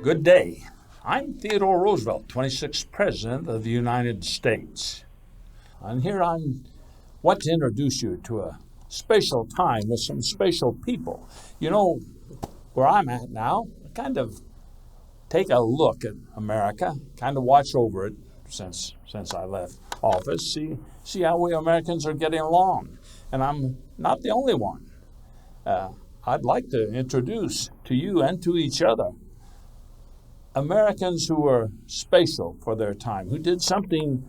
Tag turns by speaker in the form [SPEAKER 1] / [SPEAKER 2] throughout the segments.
[SPEAKER 1] Good day. I'm Theodore Roosevelt, 26th President of the United States. And here I want to introduce you to a special time with some special people. You know, where I'm at now, I kind of take a look at America, kind of watch over it since I left office, see how we Americans are getting along. And I'm not the only one. I'd like to introduce to you and to each other Americans who were special for their time, who did something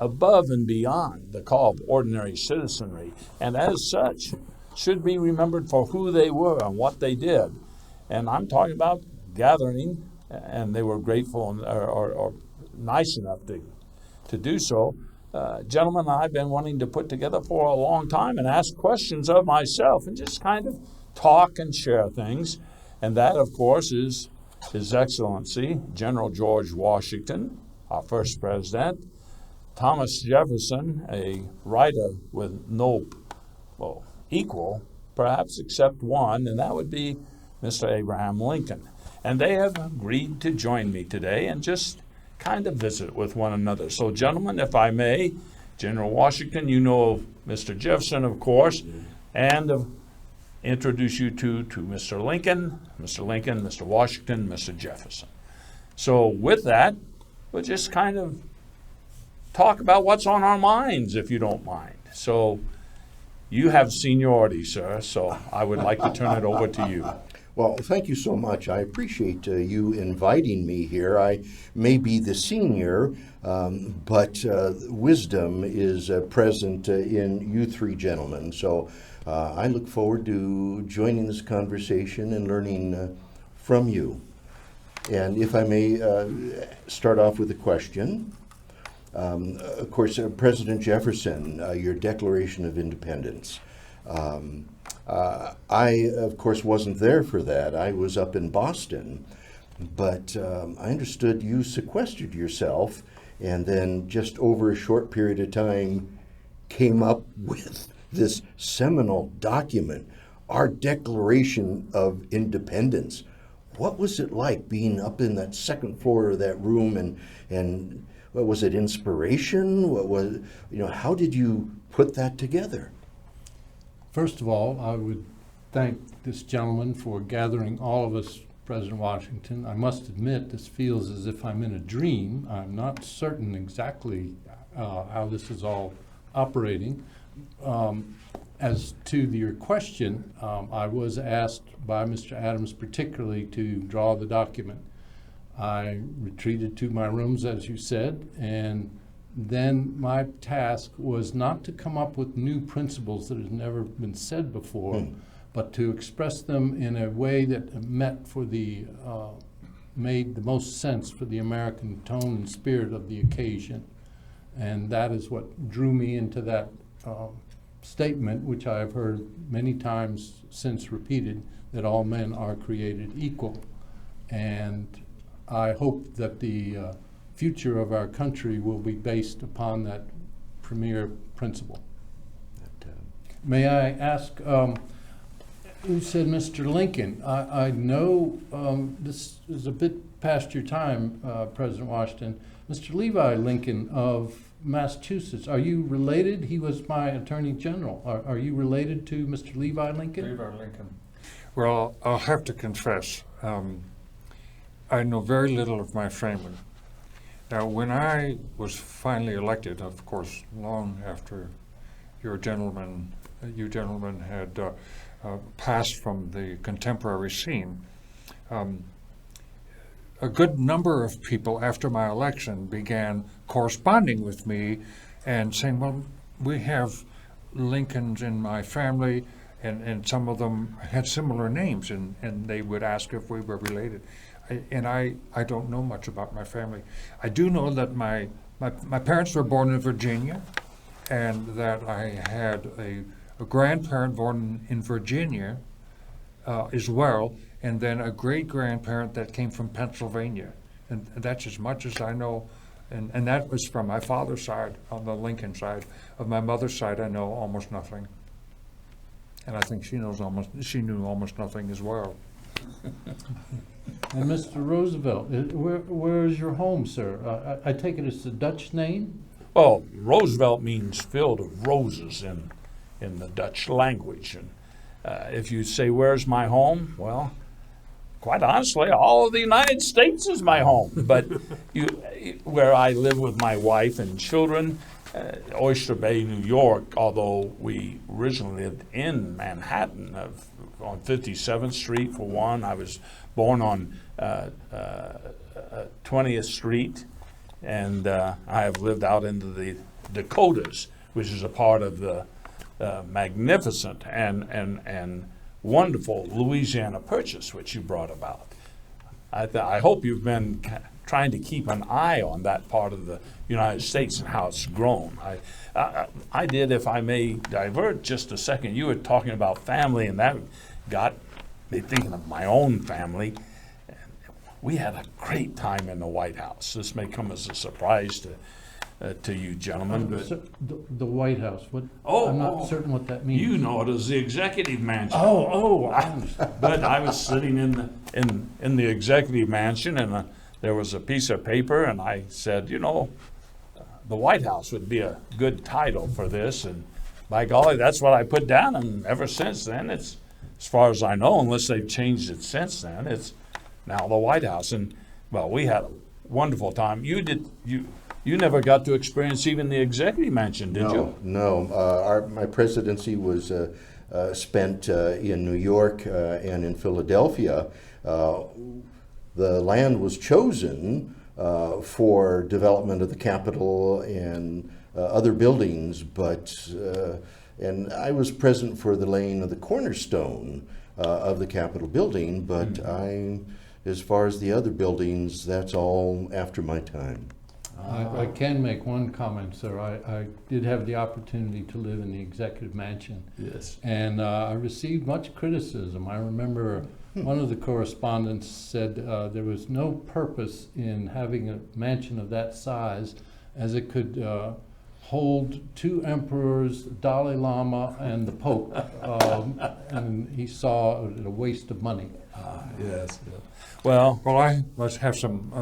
[SPEAKER 1] above and beyond the call of ordinary citizenry, and as such should be remembered for who they were and what they did. And I'm talking about gathering, and they were grateful or nice enough to do so. Gentlemen, I've been wanting to put together for a long time and ask questions of myself and just kind of talk and share things. And that, of course, is His Excellency, General George Washington, our first president, Thomas Jefferson, a writer with no equal, perhaps except one, and that would be Mr. Abraham Lincoln. And they have agreed to join me today and just kind of visit with one another. So, gentlemen, if I may, General Washington, you know Mr. Jefferson, of course, and introduce you to Mr. Lincoln, Mr. Washington, Mr. Jefferson. So with that, we'll just kind of talk about what's on our minds, if you don't mind. So you have seniority, sir, so I would like to turn it over to you.
[SPEAKER 2] Well, thank you so much. I appreciate you inviting me here. I may be the senior, but wisdom is present in you three gentlemen. So I look forward to joining this conversation and learning from you. And if I may start off with a question. Of course, President Jefferson, your Declaration of Independence. I, of course, wasn't there for that. I was up in Boston. But I understood you sequestered yourself and then just over a short period of time came up with this seminal document, our Declaration of Independence. What was it like being up in that second floor of that room, and what was it, inspiration? What was, how did you put that together?
[SPEAKER 3] First of all, I would thank this gentleman for gathering all of us, President Washington. I must admit, this feels as if I'm in a dream. I'm not certain exactly how this is all operating. As to your question, I was asked by Mr. Adams particularly to draw the document. I retreated to my rooms, as you said, and then my task was not to come up with new principles that have never been said before, but to express them in a way that made the most sense for the American tone and spirit of the occasion. And that is what drew me into that statement, which I have heard many times since repeated, that all men are created equal. And I hope that the future of our country will be based upon that premier principle. May I ask, who said Mr. Lincoln? I know this is a bit past your time, President Washington. Mr. Levi Lincoln of Massachusetts, are you related? He was my Attorney General. Are you related to Mr. Levi Lincoln?
[SPEAKER 4] Levi Lincoln. Well, I'll have to confess, I know very little of my family. Now, when I was finally elected, of course, long after you gentlemen had passed from the contemporary scene, a good number of people after my election began corresponding with me and saying, well, we have Lincolns in my family, and some of them had similar names, and they would ask if we were related. I don't know much about my family. I do know that my parents were born in Virginia, and that I had a grandparent born in Virginia as well, and then a great-grandparent that came from Pennsylvania. And that's as much as I know. And that was from my father's side, on the Lincoln side. Of my mother's side, I know almost nothing. And I think she knew almost nothing as well.
[SPEAKER 3] And Mr. Roosevelt, where is your home, sir? I take it it's a Dutch name?
[SPEAKER 1] Well, Roosevelt means field of roses in the Dutch language. And if you say, where's my home? Well, quite honestly, all of the United States is my home. But where I live with my wife and children, Oyster Bay, New York, although we originally lived in Manhattan on 57th Street for one. I was born on 20th Street, and I have lived out into the Dakotas, which is a part of the magnificent and wonderful Louisiana Purchase, which you brought about. I hope you've been trying to keep an eye on that part of the United States and how it's grown. I did, if I may divert just a second. You were talking about family, and that got me thinking of my own family. We had a great time in the White House. This may come as a surprise to you gentlemen. But
[SPEAKER 3] The White House, what?
[SPEAKER 1] Oh,
[SPEAKER 3] I'm not certain what that means.
[SPEAKER 1] you know it as the Executive Mansion.
[SPEAKER 3] I understand.
[SPEAKER 1] But I was sitting in the Executive Mansion, and there was a piece of paper, and I said, the White House would be a good title for this. And by golly, that's what I put down. And ever since then, it's, as far as I know, unless they've changed it since then, it's now the White House. And well, we had a wonderful time. You never got to experience even the Executive Mansion, did you?
[SPEAKER 2] No. My presidency was spent in New York and in Philadelphia. The land was chosen for development of the Capitol and other buildings, and I was present for the laying of the cornerstone of the Capitol building, but as far as the other buildings, that's all after my time.
[SPEAKER 3] I can make one comment, sir. I did have the opportunity to live in the Executive Mansion.
[SPEAKER 1] Yes.
[SPEAKER 3] And I received much criticism. I remember one of the correspondents said there was no purpose in having a mansion of that size, as it could hold two emperors, Dalai Lama and the Pope, and he saw it a waste of money.
[SPEAKER 1] Yes. Well,
[SPEAKER 4] I must have some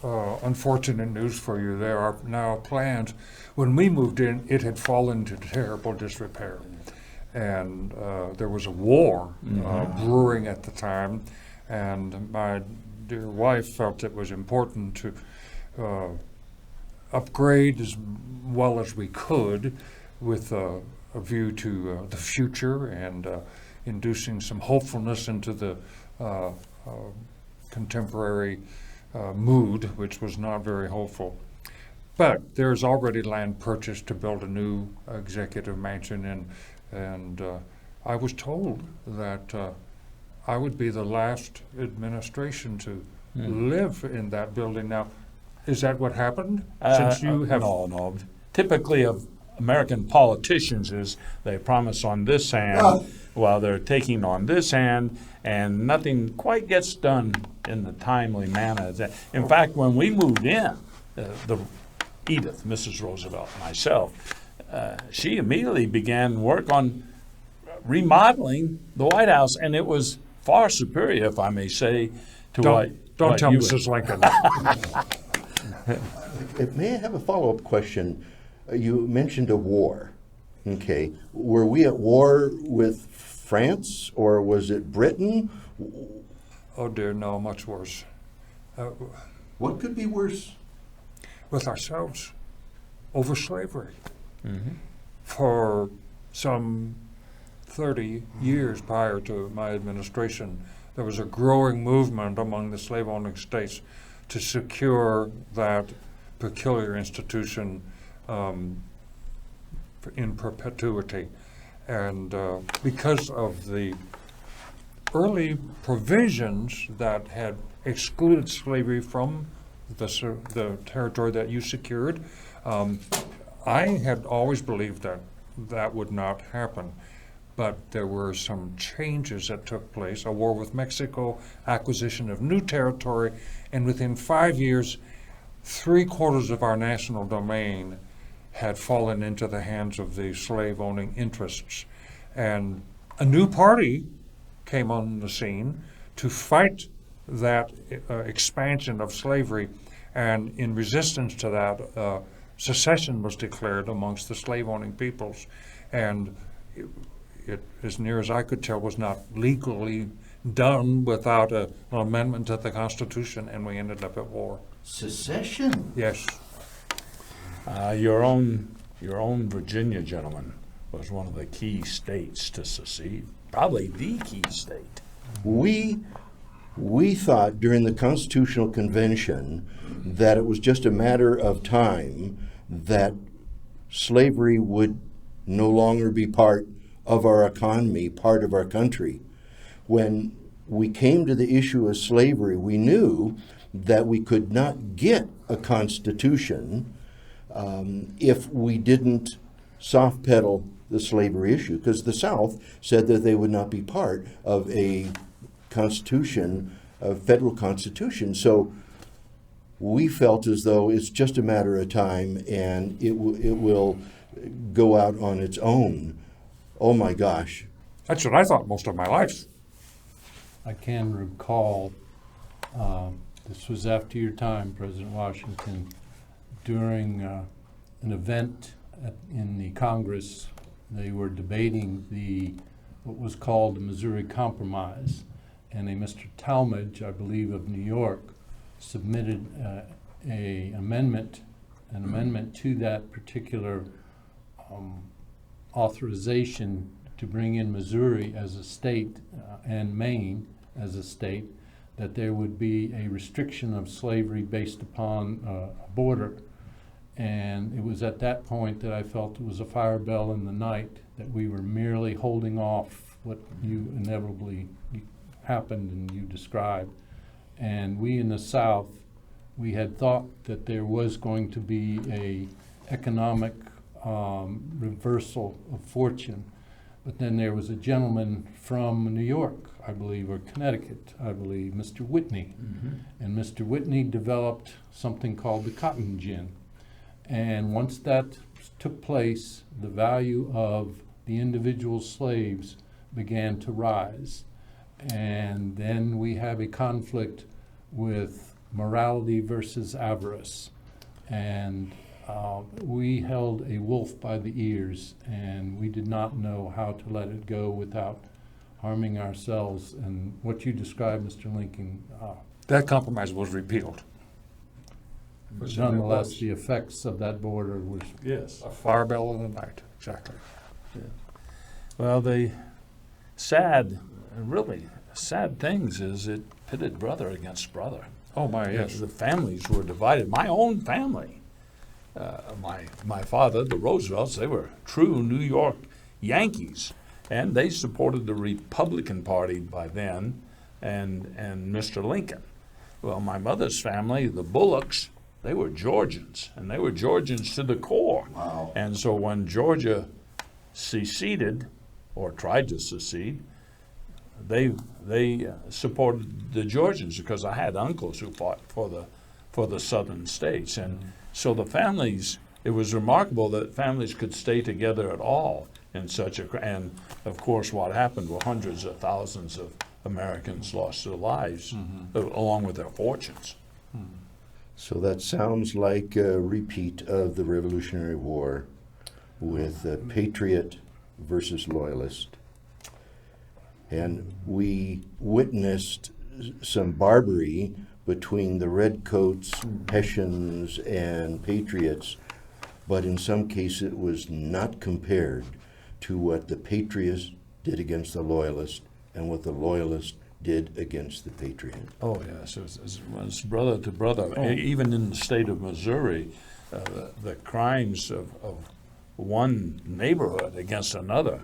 [SPEAKER 4] unfortunate news for you. There are now plans. When we moved in, it had fallen into terrible disrepair. And there was a war brewing at the time, and my dear wife felt it was important to upgrade as well as we could with a view to the future and inducing some hopefulness into the contemporary mood, which was not very hopeful. But there's already land purchased to build a new executive mansion, and I was told that I would be the last administration to live in that building. Now, is that what happened? Since you have
[SPEAKER 1] no. Typically of American politicians is they promise on this hand while they're taking on this hand, and nothing quite gets done in the timely manner. In fact, when we moved in, Edith, Mrs. Roosevelt, and myself, she immediately began work on remodeling the White House, and it was far superior, if I may say, to
[SPEAKER 4] Don't tell Mrs. Lincoln.
[SPEAKER 2] May I have a follow-up question? You mentioned a war. Okay. Were we at war with France, or was it Britain?
[SPEAKER 4] Oh dear, no, much worse.
[SPEAKER 2] What could be worse?
[SPEAKER 4] With ourselves, over slavery. For some 30 years prior to my administration, there was a growing movement among the slave-owning states to secure that peculiar institution in perpetuity. And because of the early provisions that had excluded slavery from the territory that you secured, I had always believed that that would not happen. But there were some changes that took place, a war with Mexico, acquisition of new territory, and within 5 years, 3/4 of our national domain had fallen into the hands of the slave-owning interests. And a new party came on the scene to fight that expansion of slavery, and in resistance to that, secession was declared amongst the slave-owning peoples, and it, as near as I could tell, was not legally done without an amendment to the Constitution, and we ended up at war.
[SPEAKER 2] Secession?
[SPEAKER 4] Yes.
[SPEAKER 1] Your own Virginia, gentlemen, was one of the key states to secede, probably the key state.
[SPEAKER 2] We thought during the Constitutional Convention that it was just a matter of time that slavery would no longer be part of our economy, part of our country. When we came to the issue of slavery, we knew that we could not get a constitution if we didn't soft pedal the slavery issue, because the South said that they would not be part of a constitution, a federal constitution. So we felt as though it's just a matter of time and it will go out on its own. Oh my gosh.
[SPEAKER 4] That's what I thought most of my life.
[SPEAKER 3] I can recall, this was after your time, President Washington, during an event in the Congress. They were debating what was called the Missouri Compromise, and a Mr. Talmadge, I believe of New York, submitted an amendment to that particular authorization to bring in Missouri as a state and Maine as a state, that there would be a restriction of slavery based upon a border. And it was at that point that I felt it was a fire bell in the night, that we were merely holding off what you inevitably happened and you described. And we in the South, we had thought that there was going to be a economic reversal of fortune. But then there was a gentleman from New York, I believe, or Connecticut, I believe, Mr. Whitney.
[SPEAKER 1] Mm-hmm.
[SPEAKER 3] And Mr. Whitney developed something called the cotton gin. And once that took place, the value of the individual slaves began to rise. And then we have a conflict with morality versus avarice. And we held a wolf by the ears, and we did not know how to let it go without harming ourselves. And what you described, Mr. Lincoln,
[SPEAKER 4] That compromise was repealed.
[SPEAKER 3] nonetheless, the effects of that border was
[SPEAKER 1] Yes.
[SPEAKER 4] A fire bell in the night, exactly.
[SPEAKER 1] Well, the really sad things is it pitted brother against brother.
[SPEAKER 4] Oh my, yes.
[SPEAKER 1] The families were divided. My own family, my father, the Roosevelts, they were true New York Yankees, and they supported the Republican Party by then, and Mr. Lincoln. Well, my mother's family, the Bullocks, they were Georgians, and they were Georgians to the core.
[SPEAKER 2] Wow.
[SPEAKER 1] And so when Georgia seceded, or tried to secede, they supported the Georgians, because I had uncles who fought for the southern states. And so the families, it was remarkable that families could stay together at all in such and of course what happened were hundreds of thousands of Americans lost their lives along with their fortunes.
[SPEAKER 2] So that sounds like a repeat of the Revolutionary War with patriot versus loyalist. And we witnessed some barbarity between the redcoats, Hessians, and patriots, but in some cases it was not compared to what the patriots did against the loyalists and what the loyalists did against the patriot.
[SPEAKER 1] Oh, yes, it was brother to brother. Even in the state of Missouri, the crimes of one neighborhood against another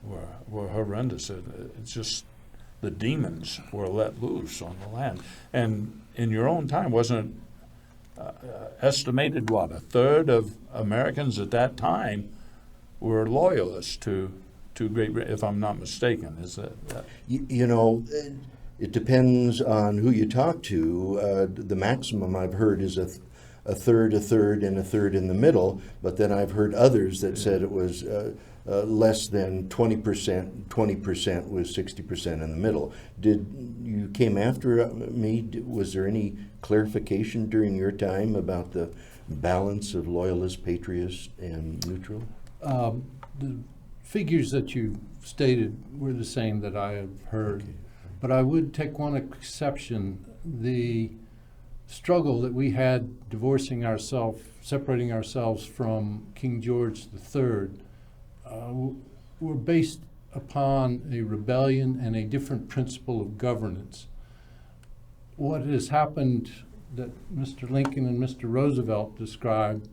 [SPEAKER 1] were horrendous. It's just the demons were let loose on the land. And in your own time, wasn't it estimated, what, a third of Americans at that time were loyalists to Great Britain, if I'm not mistaken? Is that?
[SPEAKER 2] You know, it depends on who you talk to. The maximum I've heard is a third, and a third in the middle, but then I've heard others that said it was less than 20%, 20% was 60% in the middle. Did you came after me? Was there any clarification during your time about the balance of loyalist, patriot, and neutral?
[SPEAKER 3] The figures that you stated were the same that I have heard, but I would take one exception. The struggle that we had divorcing ourselves, separating ourselves from King George III, were based upon a rebellion and a different principle of governance. What has happened that Mr. Lincoln and Mr. Roosevelt described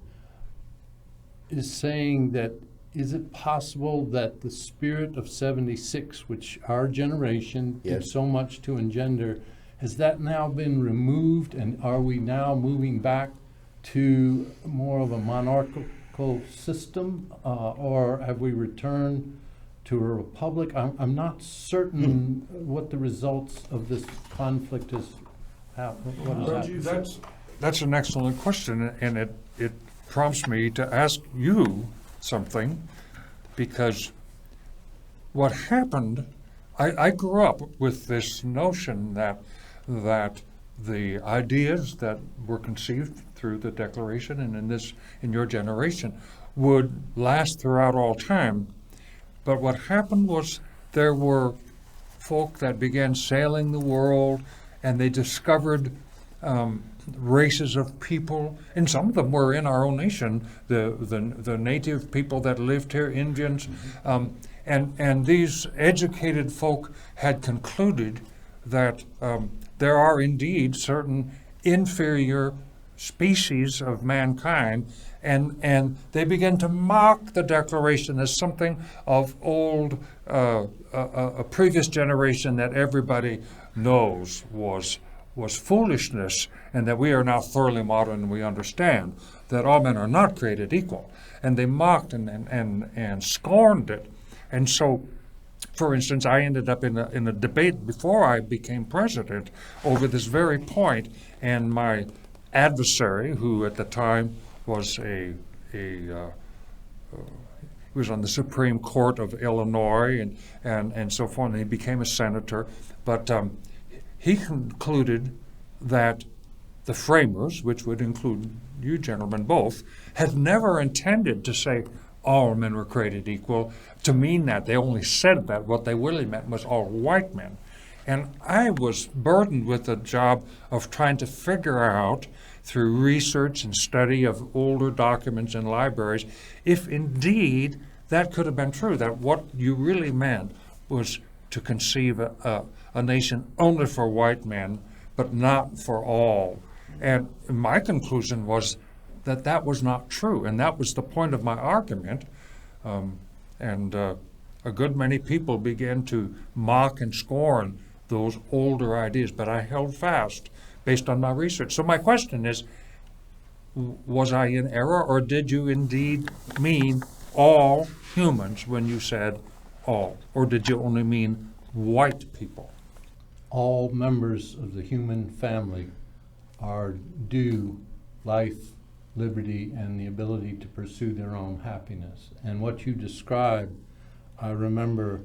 [SPEAKER 3] is saying that, is it possible that the spirit of 76, which our generation did so much to engender, has that now been removed, and are we now moving back to more of a monarchical system, or have we returned to a republic? I'm not certain what the results of this conflict is.
[SPEAKER 4] That's an excellent question, and it prompts me to ask you something, because what happened, I grew up with this notion that the ideas that were conceived through the Declaration and in your generation would last throughout all time. But what happened was there were folk that began sailing the world, and they discovered races of people, and some of them were in our own nation, the native people that lived here, Indians, and these educated folk had concluded that there are indeed certain inferior species of mankind, and they began to mock the Declaration as something of old, a previous generation that everybody knows was foolishness, and that we are now thoroughly modern and we understand that all men are not created equal. And they mocked and scorned it. And so, for instance, I ended up in a debate before I became president over this very point, and my adversary, who at the time was he was on the Supreme Court of Illinois and so forth, and he became a senator, but he concluded that the framers, which would include you gentlemen both, had never intended to say all men were created equal, to mean that. They only said that. What they really meant was all white men. And I was burdened with the job of trying to figure out, through research and study of older documents in libraries, if indeed that could have been true, that what you really meant was to conceive a nation only for white men, but not for all. And my conclusion was that that was not true, and that was the point of my argument. And a good many people began to mock and scorn those older ideas, but I held fast based on my research. So my question is, was I in error, or did you indeed mean all humans when you said all, or did you only mean white people?
[SPEAKER 3] All members of the human family are due life, liberty, and the ability to pursue their own happiness. And what you described, I remember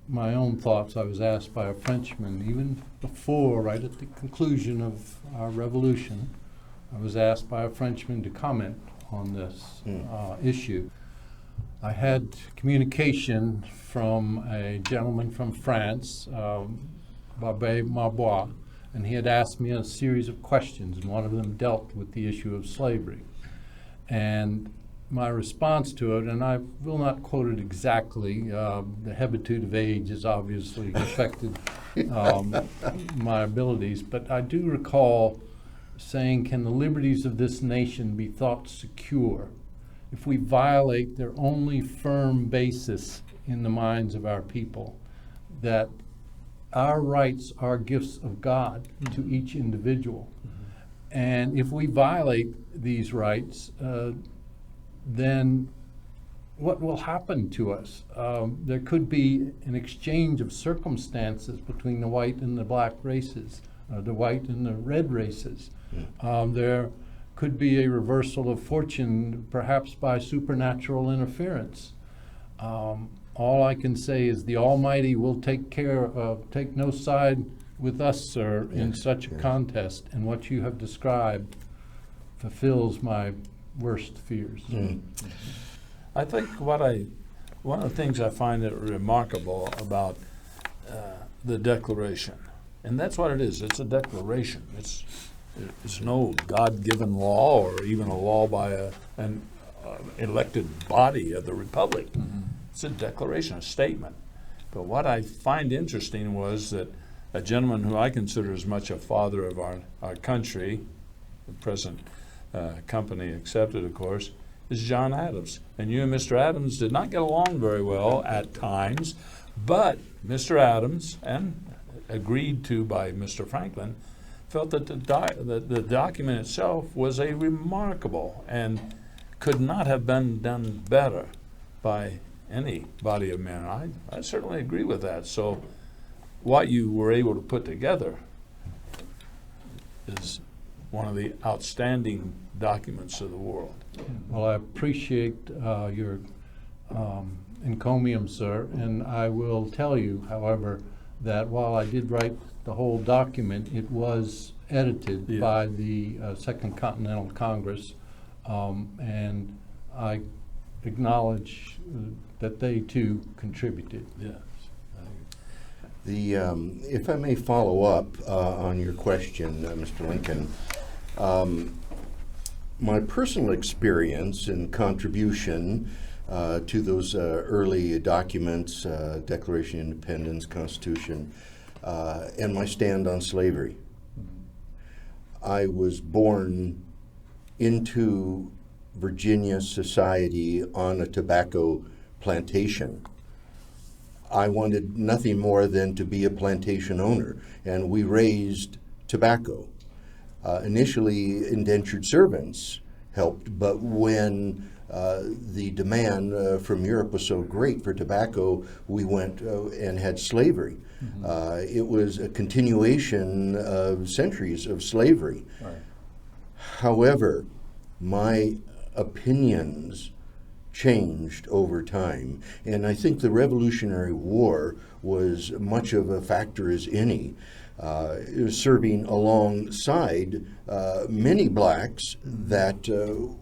[SPEAKER 3] my own thoughts. I was asked by a Frenchman, even before, right at the conclusion of our revolution, I was asked by a Frenchman to comment on this issue. I had communication from a gentleman from France, Barbé Marbois, and he had asked me a series of questions, and one of them dealt with the issue of slavery. And my response to it, and I will not quote it exactly, the habitude of age has obviously affected my abilities, but I do recall saying, can the liberties of this nation be thought secure if we violate their only firm basis in the minds of our people, that our rights are gifts of God to each individual. And if we violate these rights, then what will happen to us? There could be an exchange of circumstances between the white and the black races, the white and the red races. There could be a reversal of fortune, perhaps by supernatural interference. All I can say is the Almighty will take no side with us, sir, in
[SPEAKER 2] Yes,
[SPEAKER 3] such a
[SPEAKER 2] yes.
[SPEAKER 3] contest, and what you have described fulfills my worst fears.
[SPEAKER 1] I think one of the things I find it remarkable about the Declaration, and that's what it is. It's a declaration. It's no God-given law or even a law by an elected body of the Republic. It's a declaration, a statement. But what I find interesting was that a gentleman who I consider as much a father of our country, the present company accepted, of course, is John Adams. And you and Mr. Adams did not get along very well at times, but Mr. Adams, and agreed to by Mr. Franklin, felt that the document itself was a remarkable and could not have been done better by any body of men. I certainly agree with that. So what you were able to put together is one of the outstanding documents of the world.
[SPEAKER 3] Well, I appreciate your encomium, sir, and I will tell you, however, that while I did write the whole document, it was edited
[SPEAKER 1] Yeah.
[SPEAKER 3] by the Second Continental Congress, and I acknowledge that they too contributed.
[SPEAKER 1] Yes.
[SPEAKER 2] If I may follow up on your question, Mr. Lincoln, my personal experience and contribution to those early documents, Declaration of Independence, Constitution, and my stand on slavery. I was born into Virginia society on a tobacco plantation. I wanted nothing more than to be a plantation owner, and we raised tobacco. Initially, indentured servants helped, but when the demand from Europe was so great for tobacco, we went and had slavery. It was a continuation of centuries of slavery.
[SPEAKER 1] Right.
[SPEAKER 2] However, my opinions changed over time, and I think the Revolutionary War was much of a factor as any. It was serving alongside many blacks that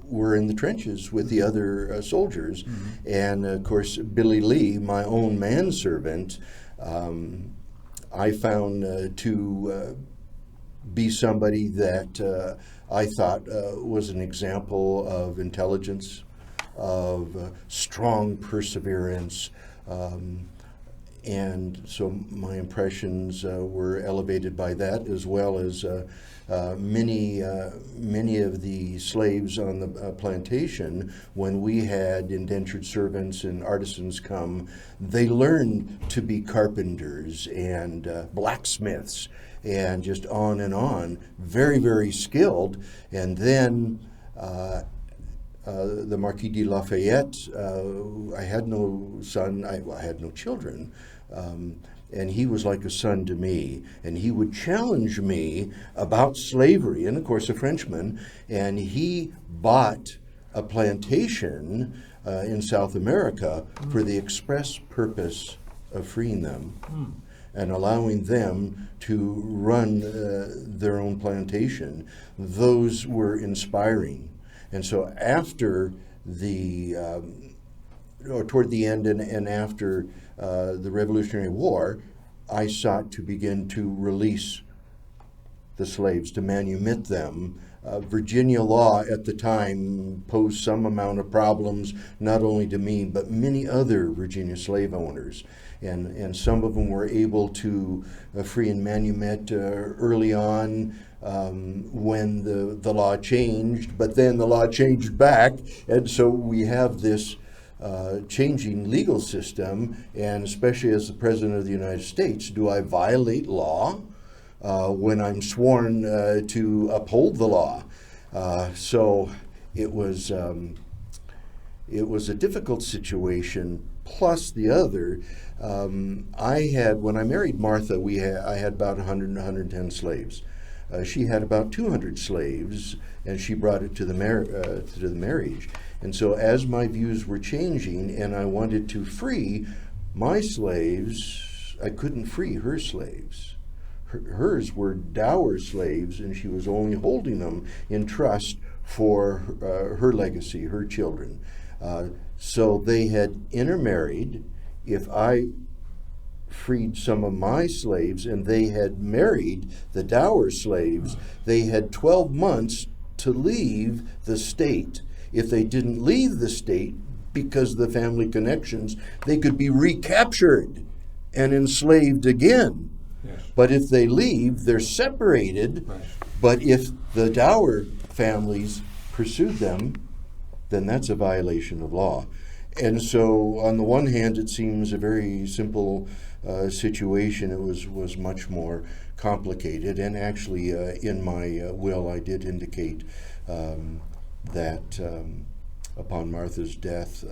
[SPEAKER 2] were in the trenches with the other soldiers. And of course, Billy Lee, my own manservant, I found to be somebody that I thought was an example of intelligence, of strong perseverance, and so my impressions were elevated by that, as well as many of the slaves on the plantation. When we had indentured servants and artisans come, they learned to be carpenters and blacksmiths, and just on and on, very, very skilled. And then the Marquis de Lafayette, I had no son, I had no children, and he was like a son to me, and he would challenge me about slavery, and of course a Frenchman, and he bought a plantation in South America for the express purpose of freeing them and allowing them to run their own plantation. Those were inspiring. And so after or toward the end and after the Revolutionary War, I sought to begin to release the slaves, to manumit them. Virginia law at the time posed some amount of problems, not only to me, but many other Virginia slave owners. And some of them were able to free and manumit early on when the law changed, but then the law changed back, and so we have this changing legal system, and especially as the President of the United States, do I violate law when I'm sworn to uphold the law? So it was a difficult situation. Plus the other, when I married Martha, I had about 100 110 slaves. She had about 200 slaves, and she brought it to the marriage. And so as my views were changing and I wanted to free my slaves, I couldn't free her slaves. Hers were dower slaves, and she was only holding them in trust for her legacy, her children. So they had intermarried. If I freed some of my slaves and they had married the dower slaves, they had 12 months to leave the state. If they didn't leave the state because of the family connections, they could be recaptured and enslaved again.
[SPEAKER 4] Yes.
[SPEAKER 2] But if they leave, they're separated.
[SPEAKER 4] Right.
[SPEAKER 2] But if the dower families pursued them, then that's a violation of law. And so on the one hand, it seems a very simple situation. It was much more complicated. And actually, in my will, I did indicate that upon Martha's death,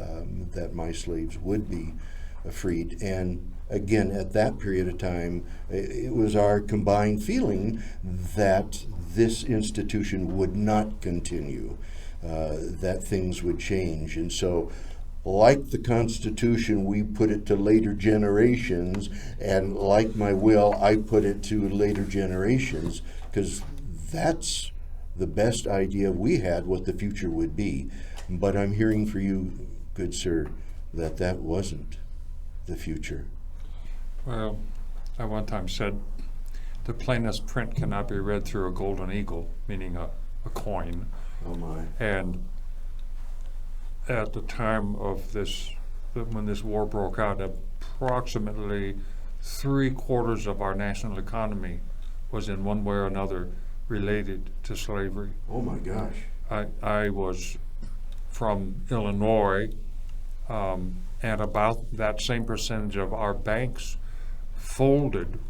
[SPEAKER 2] that my slaves would be freed. And again, at that period of time, it was our combined feeling that this institution would not continue, that things would change. And so, like the Constitution, we put it to later generations, and like my will, I put it to later generations, because that's the best idea we had what the future would be. But I'm hearing for you, good sir, that wasn't the future.
[SPEAKER 4] Well, I one time said, the plainest print cannot be read through a golden eagle, meaning a coin.
[SPEAKER 2] Oh my.
[SPEAKER 4] And at the time of this, when this war broke out, approximately 3/4 of our national economy was in one way or another related to slavery.
[SPEAKER 2] Oh my gosh.
[SPEAKER 4] I was from Illinois, and about that same percentage of our banks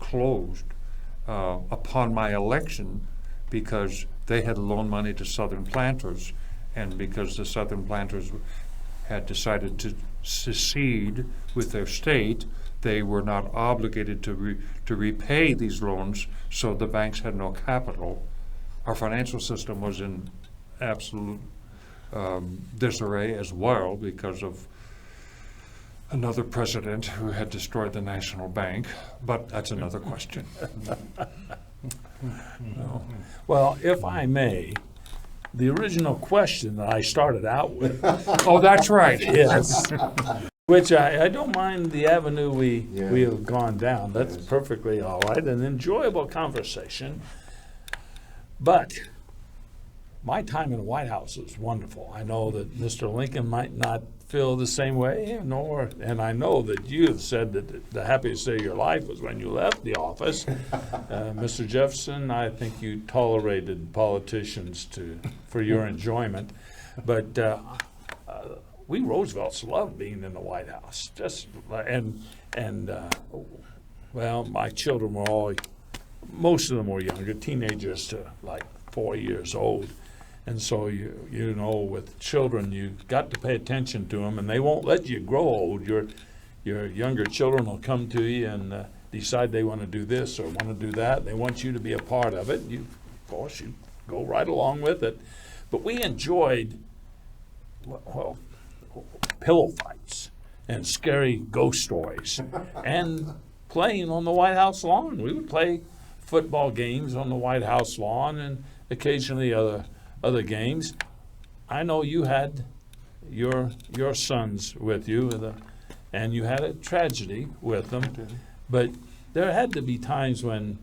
[SPEAKER 4] closed upon my election, because they had loaned money to Southern planters, and because the Southern planters had decided to secede with their state, they were not obligated to repay these loans, so the banks had no capital. Our financial system was in absolute disarray as well, because of another president who had destroyed the national bank, but that's another question.
[SPEAKER 1] No. Well, if I may, the original question that I started out with
[SPEAKER 4] Oh, that's right.
[SPEAKER 1] is, which I don't mind the avenue we
[SPEAKER 2] Yeah.
[SPEAKER 1] have gone down. That's
[SPEAKER 2] Yes.
[SPEAKER 1] perfectly all right, an enjoyable conversation. But my time in the White House was wonderful. I know that Mr. Lincoln might not feel the same way, and I know that you have said that the happiest day of your life was when you left the office. Mr. Jefferson, I think you tolerated politicians for your enjoyment, but we Roosevelts loved being in the White House. Well, my children were most of them were younger, teenagers to like 4 years old. And so, you know, with children, you've got to pay attention to them, and they won't let you grow old. Your younger children will come to you and decide they want to do this or want to do that. They want you to be a part of it. You, of course, you go right along with it. But we enjoyed, well, pillow fights and scary ghost stories and playing on the White House lawn. We would play football games on the White House lawn and occasionally other games. I know you had your sons with you, and you had a tragedy with them, but there had to be times when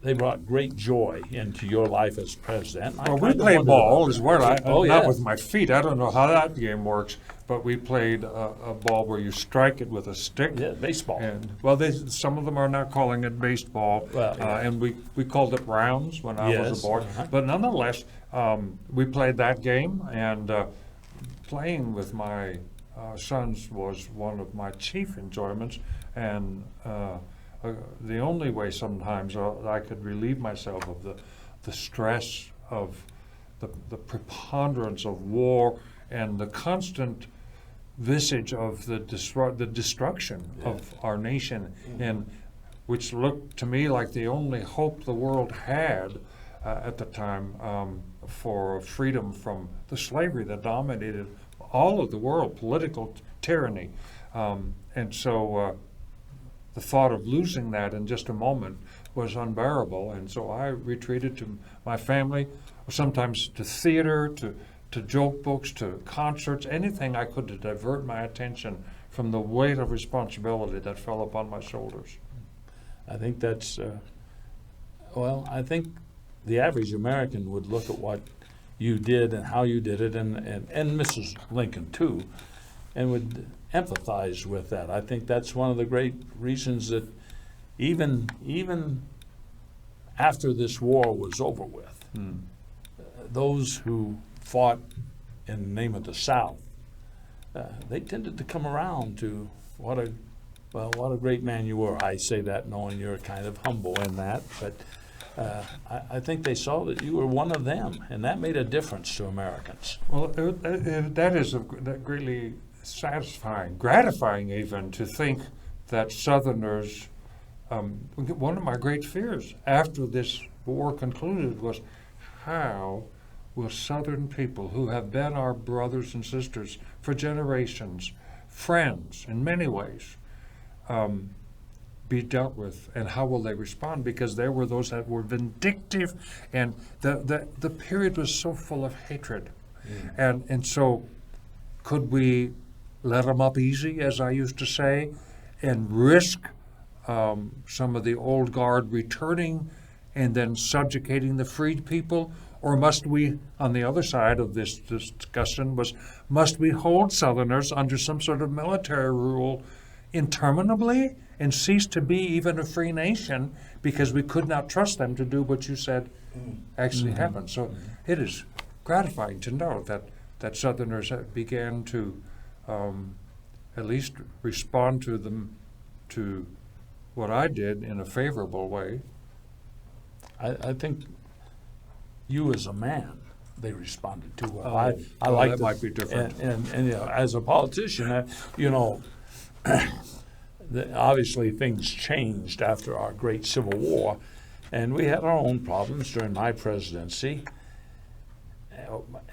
[SPEAKER 1] they brought great joy into your life as president.
[SPEAKER 4] Well, we played ball as well.
[SPEAKER 1] Oh,
[SPEAKER 4] not
[SPEAKER 1] yeah.
[SPEAKER 4] with my feet. I don't know how that game works, but we played a ball where you strike it with a stick.
[SPEAKER 1] Yeah, baseball.
[SPEAKER 4] And well, some of them are now calling it baseball,
[SPEAKER 1] Well, yeah.
[SPEAKER 4] and we called it rounds when I was
[SPEAKER 1] Yes,
[SPEAKER 4] a boy.
[SPEAKER 1] uh-huh.
[SPEAKER 4] But nonetheless, we played that game, and playing with my sons was one of my chief enjoyments, and the only way sometimes I could relieve myself of the stress of the preponderance of war and the constant visage of the destruction of our nation, and which looked to me like the only hope the world had at the time for freedom from the slavery that dominated all of the world, political tyranny. And so the thought of losing that in just a moment was unbearable. And so I retreated to my family, sometimes to theater, to joke books, to concerts, anything I could to divert my attention from the weight of responsibility that fell upon my shoulders.
[SPEAKER 1] I think that's, well, I think the average American would look at what you did and how you did it, and Mrs. Lincoln too, and would empathize with that. I think that's one of the great reasons that even after this war was over with, those who fought in the name of the South, they tended to come around to what a great man you were. I say that knowing you're kind of humble in that, but I think they saw that you were one of them, and that made a difference to Americans.
[SPEAKER 4] Well, that is greatly satisfying, gratifying even, to think that Southerners, one of my great fears after this war concluded was, how will Southern people who have been our brothers and sisters for generations, friends in many ways, be dealt with, and how will they respond? Because there were those that were vindictive, and the period was so full of hatred. And so could we let them up easy, as I used to say, and risk some of the old guard returning and then subjugating the freed people? Or must we, on the other side of this discussion, must we hold Southerners under some sort of military rule interminably and cease to be even a free nation because we could not trust them to do what you said actually happened? So it is gratifying to know that Southerners began to at least respond to what I did in a favorable way.
[SPEAKER 1] I think you as a man, they responded to well. I
[SPEAKER 4] well,
[SPEAKER 1] like
[SPEAKER 4] that might be different.
[SPEAKER 1] And you know, as a politician, you know, obviously things changed after our great Civil War, and we had our own problems during my presidency.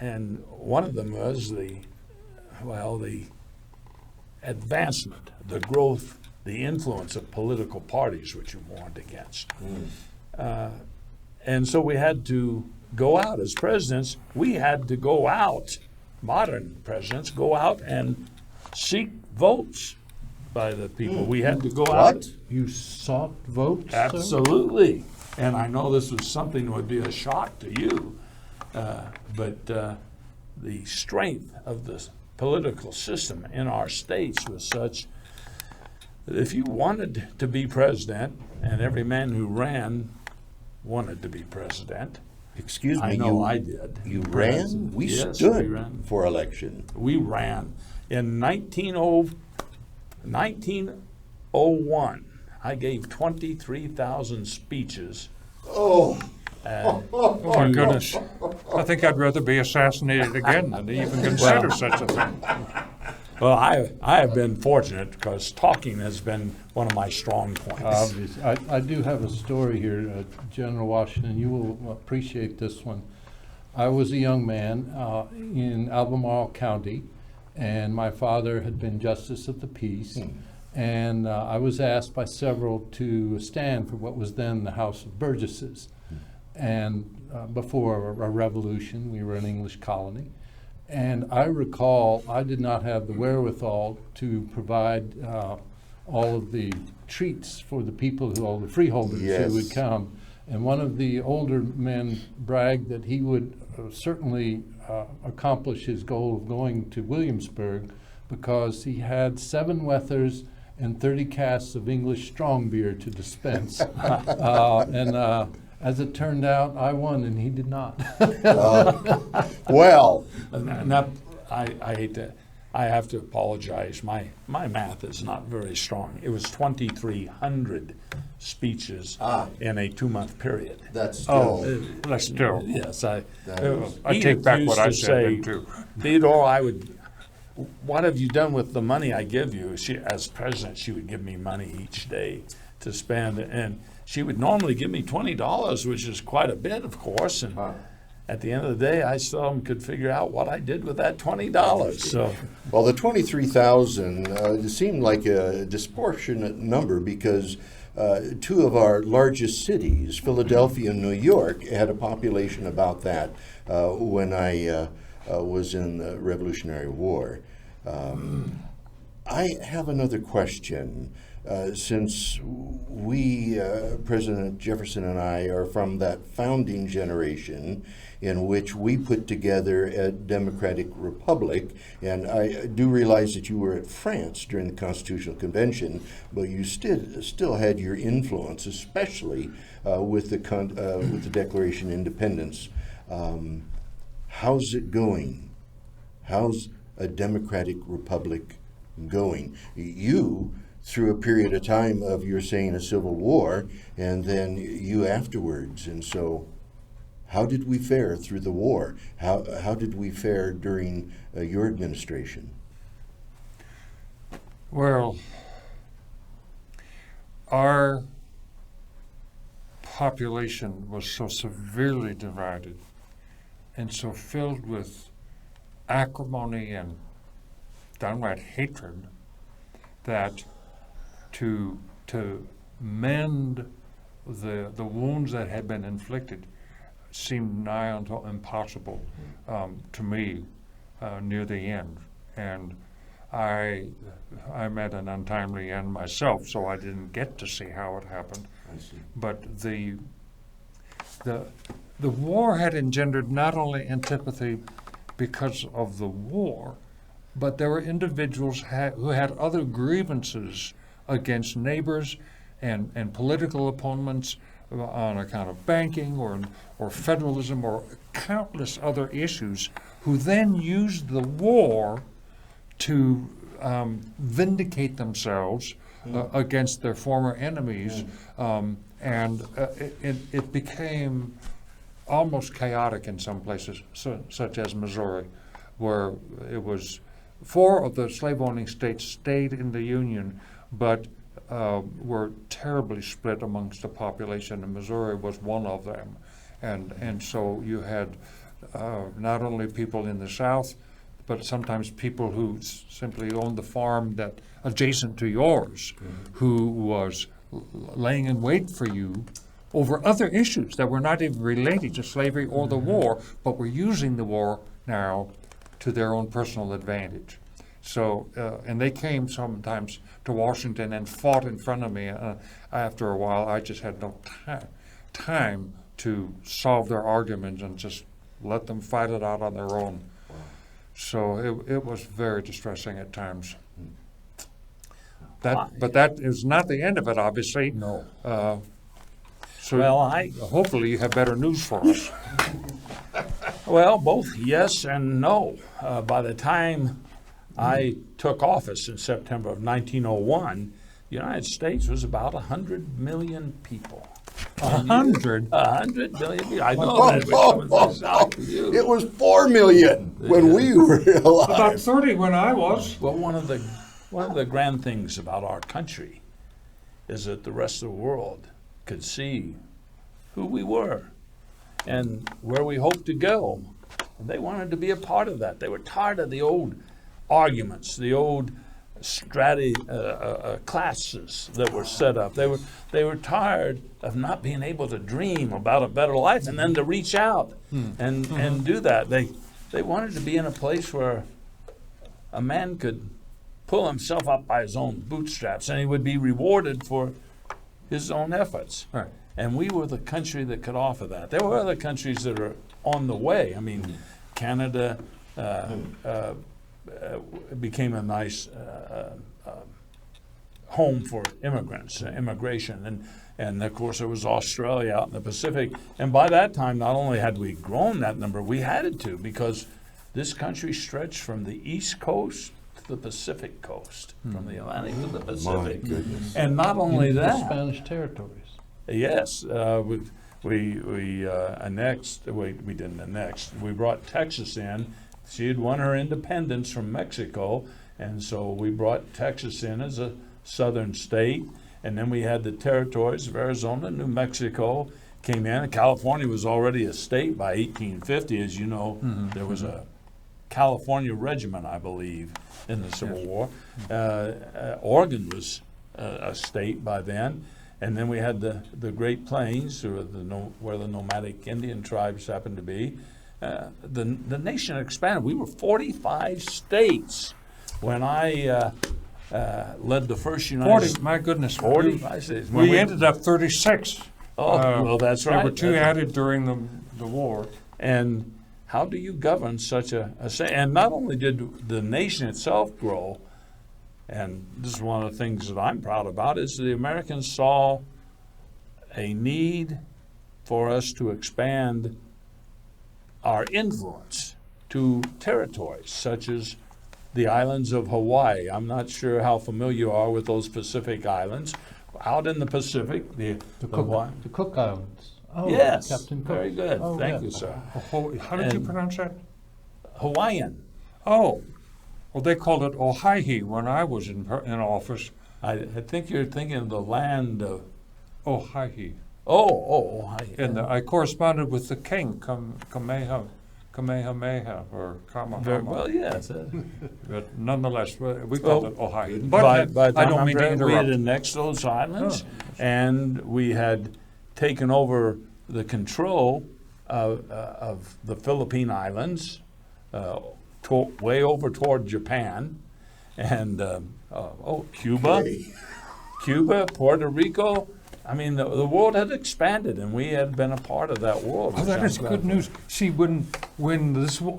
[SPEAKER 1] And one of them was the advancement, the growth, the influence of political parties, which you warned against. And so we had to go out as presidents. We had to go out, modern presidents, go out and seek votes by the people. We had to go out.
[SPEAKER 3] You sought votes, sir?
[SPEAKER 1] Absolutely. And I know this was something that would be a shock to you, but the strength of the political system in our states was such that if you wanted to be president, and every man who ran wanted to be president.
[SPEAKER 2] Excuse me,
[SPEAKER 1] I know I did.
[SPEAKER 2] You ran? We
[SPEAKER 1] Yes,
[SPEAKER 2] stood
[SPEAKER 1] we ran.
[SPEAKER 2] for election.
[SPEAKER 1] We ran. In 1901, I gave 23,000 speeches.
[SPEAKER 2] Oh,
[SPEAKER 4] Oh my goodness. I think I'd rather be assassinated again than to even consider such a thing.
[SPEAKER 1] Well, I have been fortunate because talking has been one of my strong points.
[SPEAKER 3] Obviously. I do have a story here, General Washington. You will appreciate this one. I was a young man in Albemarle County, and my father had been Justice of the Peace. And I was asked by several to stand for what was then the House of Burgesses. And before a revolution, we were an English colony. And I recall I did not have the wherewithal to provide all of the treats for the people all the freeholders who would come. And one of the older men bragged that he would certainly accomplish his goal of going to Williamsburg because he had 7 Wethers and 30 casks of English strong beer to dispense. As it turned out, I won and he did not.
[SPEAKER 2] well,
[SPEAKER 1] And that, I hate to, I have to apologize. My math is not very strong. It was 2,300 speeches in a 2-month period.
[SPEAKER 2] that's still.
[SPEAKER 4] That's still.
[SPEAKER 1] Yes,
[SPEAKER 4] I
[SPEAKER 1] Edith
[SPEAKER 4] take back
[SPEAKER 1] used
[SPEAKER 4] what I
[SPEAKER 1] to
[SPEAKER 4] said
[SPEAKER 1] say,
[SPEAKER 4] then too.
[SPEAKER 1] Theodore, what have you done with the money I give you? She, as president, she would give me money each day to spend, and she would normally give me $20, which is quite a bit, of course. And at the end of the day, I still could figure out what I did with that $20. So,
[SPEAKER 2] Well, the 23,000 seemed like a disproportionate number because two of our largest cities, Philadelphia and New York, had a population about that when I was in the Revolutionary War. I have another question. Since we, President Jefferson and I, are from that founding generation in which we put together a democratic republic, and I do realize that you were at France during the Constitutional Convention, but you still had your influence, especially with the Declaration of Independence. How's it going? How's a democratic republic going? You, through a period of time of, you're saying, a civil war, and then you afterwards. And so how did we fare through the war? How did we fare during your administration?
[SPEAKER 4] Well, our population was so severely divided and so filled with acrimony and downright hatred that to mend the wounds that had been inflicted seemed nigh unto impossible to me near the end. And I met an untimely end myself, so I didn't get to see how it happened.
[SPEAKER 2] I see.
[SPEAKER 4] But the war had engendered not only antipathy because of the war, but there were individuals who had other grievances against neighbors and political opponents on account of banking or federalism or countless other issues, who then used the war to vindicate themselves against their former enemies, and it became almost chaotic in some places, such as Missouri, where it was 4 of the slave-owning states stayed in the Union, but were terribly split amongst the population, and Missouri was one of them. And so you had not only people in the South, but sometimes people who simply owned the farm that adjacent to yours, who was laying in wait for you over other issues that were not even related to slavery or the war, but were using the war now to their own personal advantage. So, and they came sometimes to Washington and fought in front of me. After a while, I just had no time to solve their arguments and just let them fight it out on their own. So it was very distressing at times. But that is not the end of it, obviously.
[SPEAKER 1] no.
[SPEAKER 4] So
[SPEAKER 1] Well,
[SPEAKER 4] hopefully you have better news for us.
[SPEAKER 1] Well, both yes and no. By the time I took office in September of 1901, the United States was about 100 million people.
[SPEAKER 4] 100?
[SPEAKER 1] 100 million people. I know that. Which was out to you.
[SPEAKER 2] It was 4 million when we were alive.
[SPEAKER 4] About 30 when I was.
[SPEAKER 1] Well, one of the grand things about our country is that the rest of the world could see who we were and where we hoped to go. And they wanted to be a part of that. They were tired of the old arguments, the old classes that were set up. They were tired of not being able to dream about a better life and then to reach out and do that. They wanted to be in a place where a man could pull himself up by his own bootstraps and he would be rewarded for his own efforts.
[SPEAKER 4] Right.
[SPEAKER 1] And we were the country that could offer that. There were other countries that are on the way. I mean, Canada became a nice home for immigrants, immigration. And of course, there was Australia out in the Pacific. And by that time, not only had we grown that number, we had to, because this country stretched from the East Coast to the Pacific coast, from the Atlantic to the Pacific.
[SPEAKER 2] My goodness.
[SPEAKER 1] And not only
[SPEAKER 3] The
[SPEAKER 1] that,
[SPEAKER 3] Spanish territories.
[SPEAKER 1] yes, we annexed. We didn't annex. We brought Texas in. She had won her independence from Mexico, and so we brought Texas in as a southern state. And then we had the territories of Arizona, New Mexico, came in. California was already a state by 1850, as you know. There was a California regiment, I believe, in the Civil War. Oregon was a state by then. And then we had the Great Plains, or where the nomadic Indian tribes happened to be. The nation expanded. We were 45 states when I led the first United
[SPEAKER 4] 40, my goodness.
[SPEAKER 1] 45 states. When
[SPEAKER 4] We ended up 36.
[SPEAKER 1] well, that's right.
[SPEAKER 4] There were two added during the war.
[SPEAKER 1] And how do you govern such a state? And not only did the nation itself grow, and this is one of the things that I'm proud about, is the Americans saw a need for us to expand our influence to territories such as the islands of Hawaii. I'm not sure how familiar you are with those Pacific islands. Out in the Pacific, the
[SPEAKER 3] Cook Islands. Oh,
[SPEAKER 1] yes,
[SPEAKER 3] Captain Cook.
[SPEAKER 1] very good.
[SPEAKER 3] Oh,
[SPEAKER 1] Thank
[SPEAKER 3] yeah.
[SPEAKER 1] you, sir.
[SPEAKER 4] How did you
[SPEAKER 1] And-
[SPEAKER 4] pronounce that?
[SPEAKER 1] Hawaiian.
[SPEAKER 4] Oh, well, they called it Oahe when I was in office.
[SPEAKER 1] I think you're thinking of the land of.
[SPEAKER 4] Oahe.
[SPEAKER 1] Hawaii.
[SPEAKER 4] And I corresponded with the king, Kamehameha, or
[SPEAKER 1] Very
[SPEAKER 4] Kamahama.
[SPEAKER 1] well, yes.
[SPEAKER 4] But nonetheless, we called it Oahe.
[SPEAKER 1] But
[SPEAKER 4] I don't mean to
[SPEAKER 1] we had
[SPEAKER 4] interrupt.
[SPEAKER 1] annexed those islands, and we had taken over the control of the Philippine Islands, way over toward Japan, and Cuba, Puerto Rico. I mean, the world had expanded, and we had been a part of that world.
[SPEAKER 4] Oh, that
[SPEAKER 1] which
[SPEAKER 4] is
[SPEAKER 1] I'm
[SPEAKER 4] good
[SPEAKER 1] glad
[SPEAKER 4] news. See, when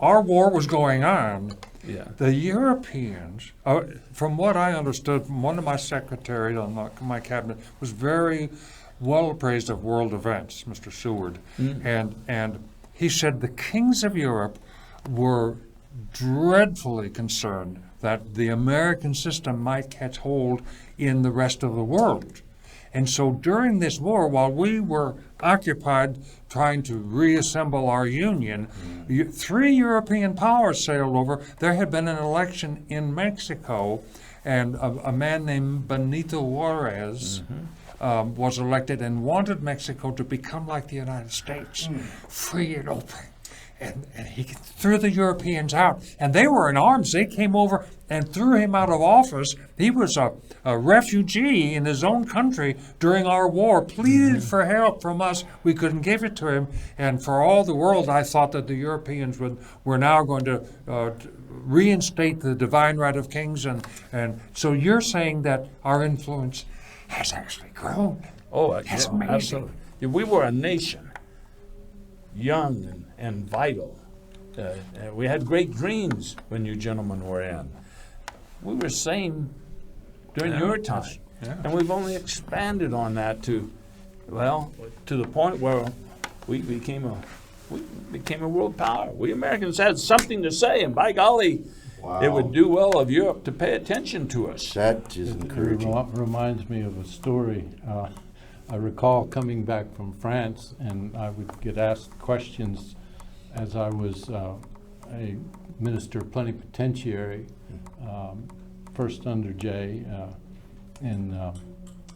[SPEAKER 4] our war was going on,
[SPEAKER 1] for. Yeah.
[SPEAKER 4] the Europeans, from what I understood from one of my secretaries on my cabinet, was very well appraised of world events, Mr. Seward, and he said the kings of Europe were dreadfully concerned that the American system might catch hold in the rest of the world. And so during this war, while we were occupied trying to reassemble our union, 3 European powers sailed over. There had been an election in Mexico, and a man named Benito Juarez was elected and wanted Mexico to become like the United States, free and open. And he threw the Europeans out. And they were in arms. They came over and threw him out of office. He was a refugee in his own country during our war, pleaded for help from us. We couldn't give it to him. And for all the world, I thought that the Europeans were now going to reinstate the divine right of kings. And so you're saying that our influence has actually grown.
[SPEAKER 1] Oh,
[SPEAKER 4] That's
[SPEAKER 1] yeah,
[SPEAKER 4] amazing.
[SPEAKER 1] absolutely. Yeah, we were a nation, young and vital. We had great dreams when you gentlemen were in. We were sane during your time. And we've only expanded on that to the point where we became a world power. We Americans had something to say, and by golly, it would do well of Europe to pay attention to us.
[SPEAKER 2] That is
[SPEAKER 3] It
[SPEAKER 2] encouraging.
[SPEAKER 3] reminds me of a story. I recall coming back from France, and I would get asked questions as I was a minister plenipotentiary, first under Jay. In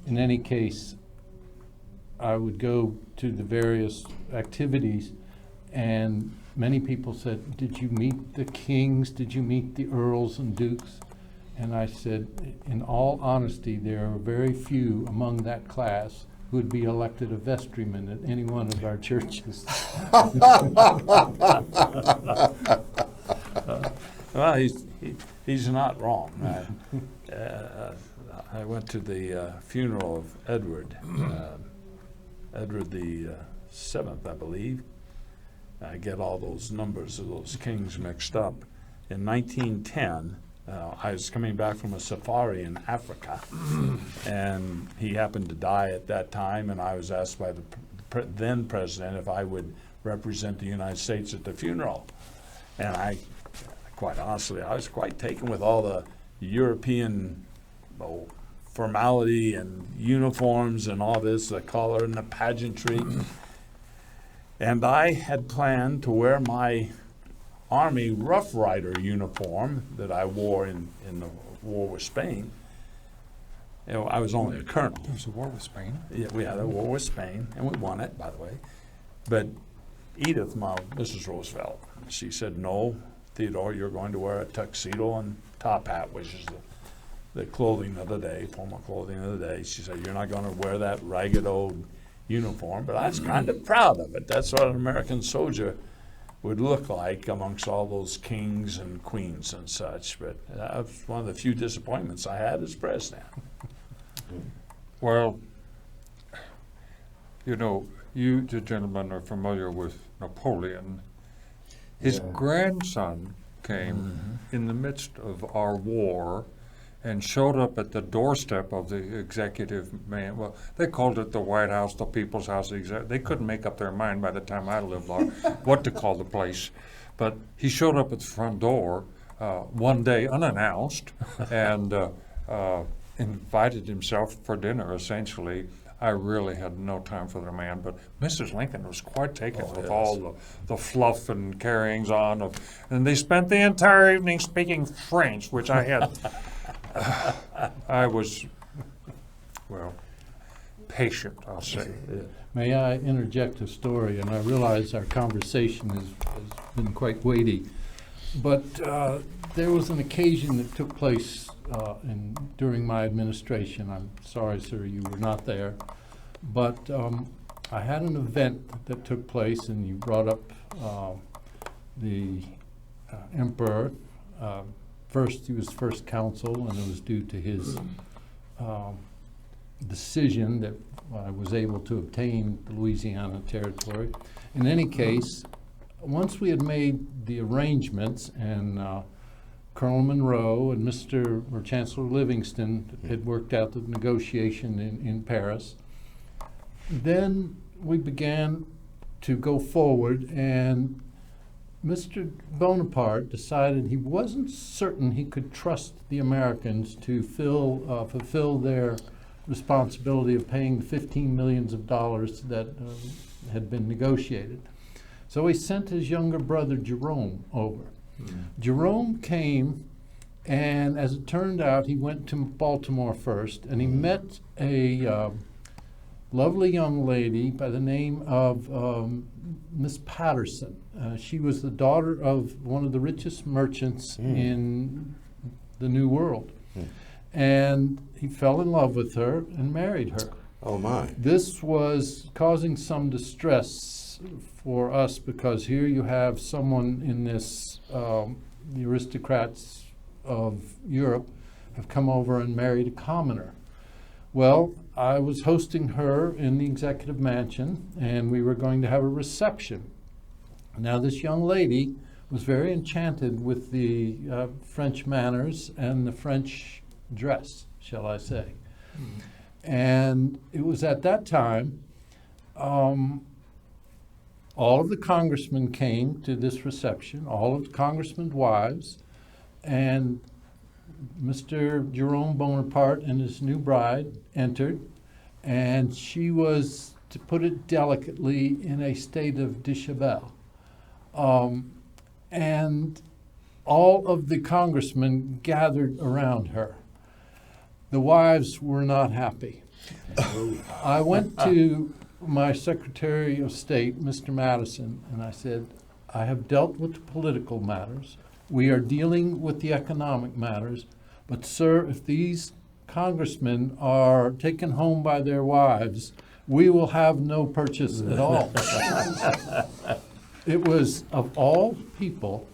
[SPEAKER 3] any case, I would go to the various activities, and many people said, "Did you meet the kings? Did you meet the earls and dukes?" And I said, in all honesty, there are very few among that class who would be elected a vestryman at any one of our churches.
[SPEAKER 1] Well, he's not wrong. I went to the funeral of Edward the Seventh, I believe. I get all those numbers of those kings mixed up. In 1910, I was coming back from a safari in Africa, and he happened to die at that time, and I was asked by the then president if I would represent the United States at the funeral. And quite honestly, I was quite taken with all the European formality and uniforms and all this, the color and the pageantry. And I had planned to wear my Army Rough Rider uniform that I wore in the war with Spain You know, I was only a colonel.
[SPEAKER 4] There was a war with Spain.
[SPEAKER 1] Yeah, we had a war with Spain, and we won it, by the way. But Edith, Mrs. Roosevelt, she said, "No, Theodore, you're going to wear a tuxedo and top hat," which is the clothing of the day, formal clothing of the day. She said, "You're not going to wear that ragged old uniform." But I was kind of proud of it. That's what an American soldier would look like amongst all those kings and queens and such. But that was one of the few disappointments I had as president.
[SPEAKER 4] Well, you know, you, the gentlemen, are familiar with Napoleon. His grandson came in the midst of our war and showed up at the doorstep of the executive man. Well, they called it the White House, the People's House. They couldn't make up their mind by the time I lived there what to call the place. But he showed up at the front door one day unannounced and invited himself for dinner, essentially. I really had no time for the man, but Mrs. Lincoln was quite taken with all the fluff and carryings on and they spent the entire evening speaking French, which I had. I was, well, patient, I'll say.
[SPEAKER 3] May I interject a story? And I realize our conversation has been quite weighty. But there was an occasion that took place during my administration. I'm sorry, sir, you were not there. But I had an event that took place, and you brought up the emperor. First, he was first consul, and it was due to his decision that I was able to obtain the Louisiana Territory. In any case, once we had made the arrangements, and Colonel Monroe and Chancellor Livingston had worked out the negotiation in Paris, then we began to go forward, and Mr. Bonaparte decided he wasn't certain he could trust the Americans to fulfill their responsibility of paying the $15 million that had been negotiated. So he sent his younger brother Jerome over. Jerome came, and as it turned out, he went to Baltimore first, and he met a lovely young lady by the name of Miss Patterson. She was the daughter of one of the richest merchants in the New World. And he fell in love with her and married her.
[SPEAKER 2] Oh, my.
[SPEAKER 3] This was causing some distress for us, because here you have someone in this, the aristocrats of Europe have come over and married a commoner. Well, I was hosting her in the executive mansion, and we were going to have a reception. Now, this young lady was very enchanted with the French manners and the French dress, shall I say. And it was at that time, all of the congressmen came to this reception, all of the congressmen's wives, and Mr. Jerome Bonaparte and his new bride entered, and she was, to put it delicately, in a state of dishabille. And all of the congressmen gathered around her. The wives were not happy. I went to my Secretary of State, Mr. Madison, and I said, I have dealt with the political matters. We are dealing with the economic matters. But, sir, if these congressmen are taken home by their wives, we will have no purchase at all. It was, of all people,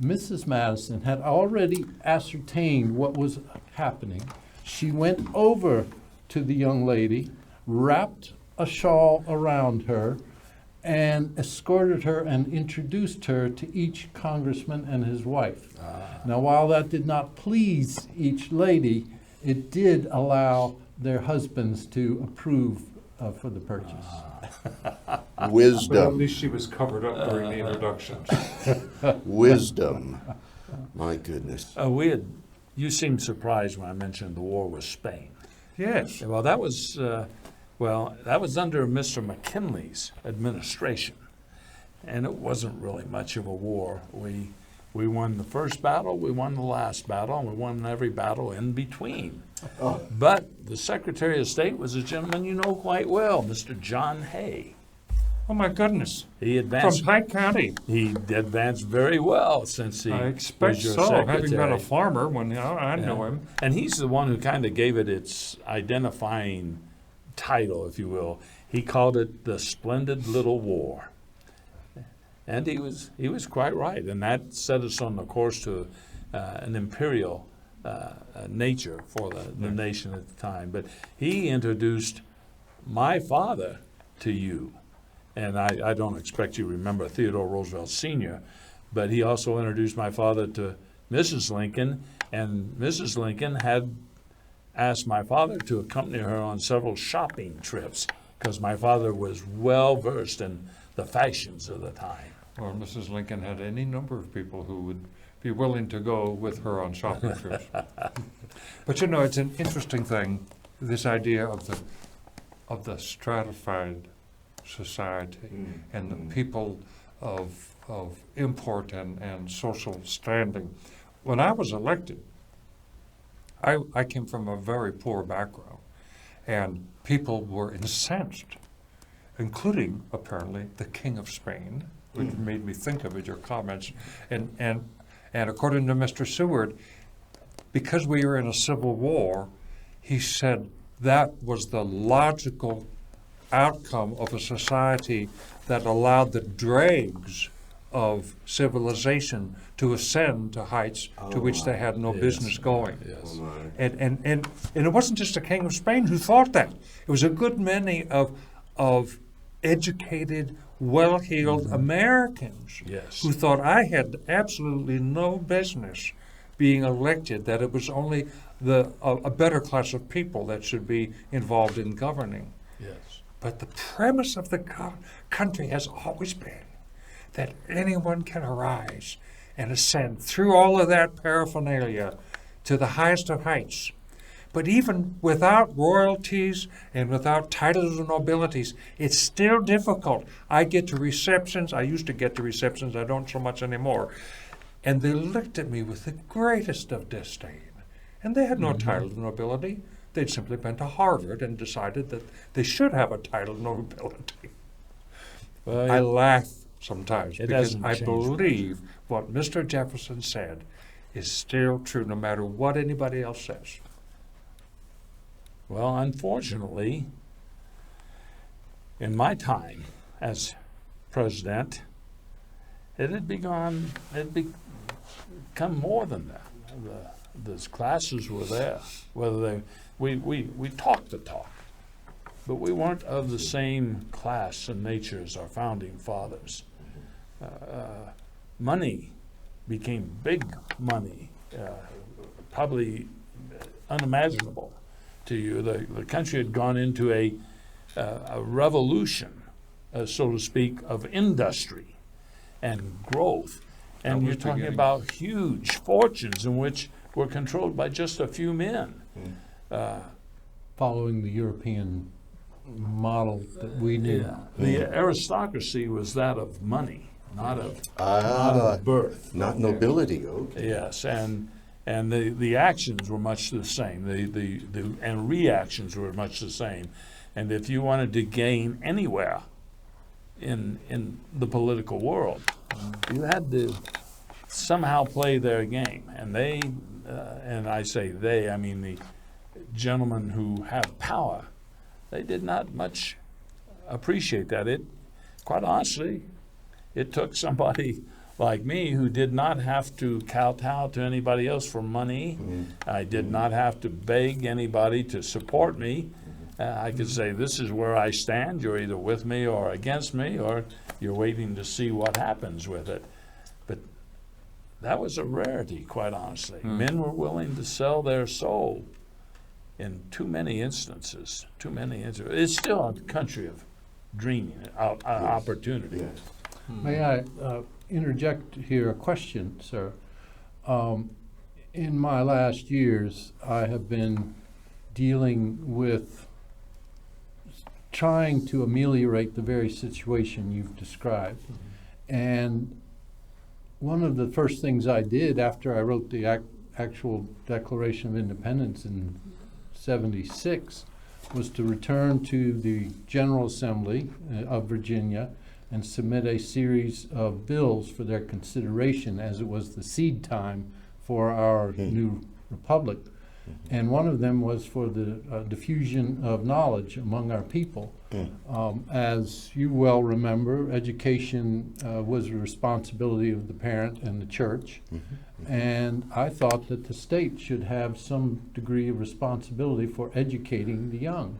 [SPEAKER 3] Mrs. Madison had already ascertained what was happening. She went over to the young lady, wrapped a shawl around her, and escorted her and introduced her to each congressman and his wife. Now, while that did not please each lady, it did allow their husbands to approve for the purchase.
[SPEAKER 4] But at
[SPEAKER 2] Wisdom.
[SPEAKER 4] least she was covered up during the introductions.
[SPEAKER 2] Wisdom. My goodness.
[SPEAKER 1] You seemed surprised when I mentioned the war with Spain.
[SPEAKER 4] Yes.
[SPEAKER 1] Well, that was under Mr. McKinley's administration, and it wasn't really much of a war. We We won the first battle, we won the last battle, and we won every battle in between.
[SPEAKER 2] Oh.
[SPEAKER 1] But the Secretary of State was a gentleman you know quite well, Mr. John Hay.
[SPEAKER 4] Oh, my goodness.
[SPEAKER 1] He advanced.
[SPEAKER 4] From Pike County.
[SPEAKER 1] He advanced very well since he
[SPEAKER 4] I expect
[SPEAKER 1] was your
[SPEAKER 4] so, having
[SPEAKER 1] secretary.
[SPEAKER 4] been a farmer when I
[SPEAKER 1] Yeah.
[SPEAKER 4] knew him.
[SPEAKER 1] And he's the one who kind of gave it its identifying title, if you will. He called it the Splendid Little War. And he was quite right, and that set us on the course to an imperial nature for the nation at the time. But he introduced my father to you, and I don't expect you to remember Theodore Roosevelt Sr., but he also introduced my father to Mrs. Lincoln, and Mrs. Lincoln had asked my father to accompany her on several shopping trips because my father was well versed in the fashions of the time.
[SPEAKER 4] Well, Mrs. Lincoln had any number of people who would be willing to go with her on shopping trips. But you know, it's an interesting thing, this idea of the stratified society and the people of import and social standing. When I was elected, I came from a very poor background, and people were incensed, including apparently the King of Spain, which made me think of your comments. And according to Mr. Seward, because we were in a civil war, he said that was the logical outcome of a society that allowed the dregs of civilization to ascend to heights to which they had no business going.
[SPEAKER 1] Yes.
[SPEAKER 4] And it wasn't just the King of Spain who thought that. It was a good many of educated, well-heeled Americans
[SPEAKER 1] Yes.
[SPEAKER 4] who thought I had absolutely no business being elected, that it was only a better class of people that should be involved in governing.
[SPEAKER 1] Yes.
[SPEAKER 4] But the premise of the country has always been that anyone can arise and ascend through all of that paraphernalia to the highest of heights. But even without royalties and without titles and nobilities, it's still difficult. I get to receptions. I used to get to receptions. I don't so much anymore. And they looked at me with the greatest of disdain. And they had no title of nobility. They'd simply been to Harvard and decided that they should have a title of nobility.
[SPEAKER 1] Well,
[SPEAKER 4] I laugh sometimes
[SPEAKER 1] it
[SPEAKER 4] because
[SPEAKER 1] hasn't
[SPEAKER 4] I
[SPEAKER 1] changed
[SPEAKER 4] believe what Mr. Jefferson said is still true, no matter what anybody else says.
[SPEAKER 1] Well, unfortunately, in my time as president, it had become more than that. The classes were there. We talked the talk, but we weren't of the same class and nature as our founding fathers. Money became big money, probably unimaginable to you. The country had gone into a revolution, so to speak, of industry and growth. And you're talking about huge fortunes in which were controlled by just a few men.
[SPEAKER 3] Following the European model that we knew.
[SPEAKER 1] Yeah. The aristocracy was that of money, not of birth.
[SPEAKER 2] Not nobility, okay.
[SPEAKER 1] Yes, and the actions were much the same. The and reactions were much the same. And if you wanted to gain anywhere in the political world, you had to somehow play their game. And they, and I say they, I mean the gentlemen who have power, they did not much appreciate that. Quite honestly, it took somebody like me who did not have to kowtow to anybody else for money. I did not have to beg anybody to support me. I could say, this is where I stand. You're either with me or against me, or you're waiting to see what happens with it. But that was a rarity, quite honestly. Men were willing to sell their soul in too many instances. It's still a country of dreaming, opportunity.
[SPEAKER 2] Yes.
[SPEAKER 3] May I interject here a question, sir? In my last years, I have been dealing with trying to ameliorate the very situation you've described. And one of the first things I did after I wrote the actual Declaration of Independence in '76 was to return to the General Assembly of Virginia and submit a series of bills for their consideration, as it was the seed time for our new republic. And one of them was for the diffusion of knowledge among our people. As you well remember, education was the responsibility of the parent and the church. And I thought that the state should have some degree of responsibility for educating the young.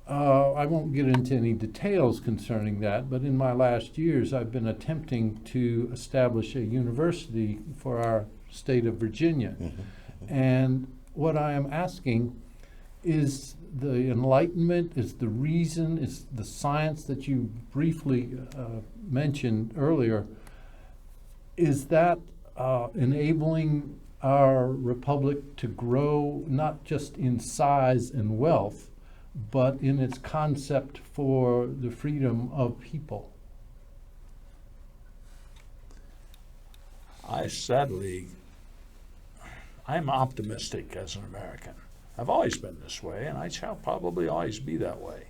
[SPEAKER 3] I won't get into any details concerning that, but in my last years, I've been attempting to establish a university for our state of Virginia. And what I am asking is the enlightenment, is the reason, is the science that you briefly mentioned earlier, is that enabling our republic to grow not just in size and wealth, but in its concept for the freedom of people?
[SPEAKER 1] I'm optimistic as an American. I've always been this way, and I shall probably always be that way.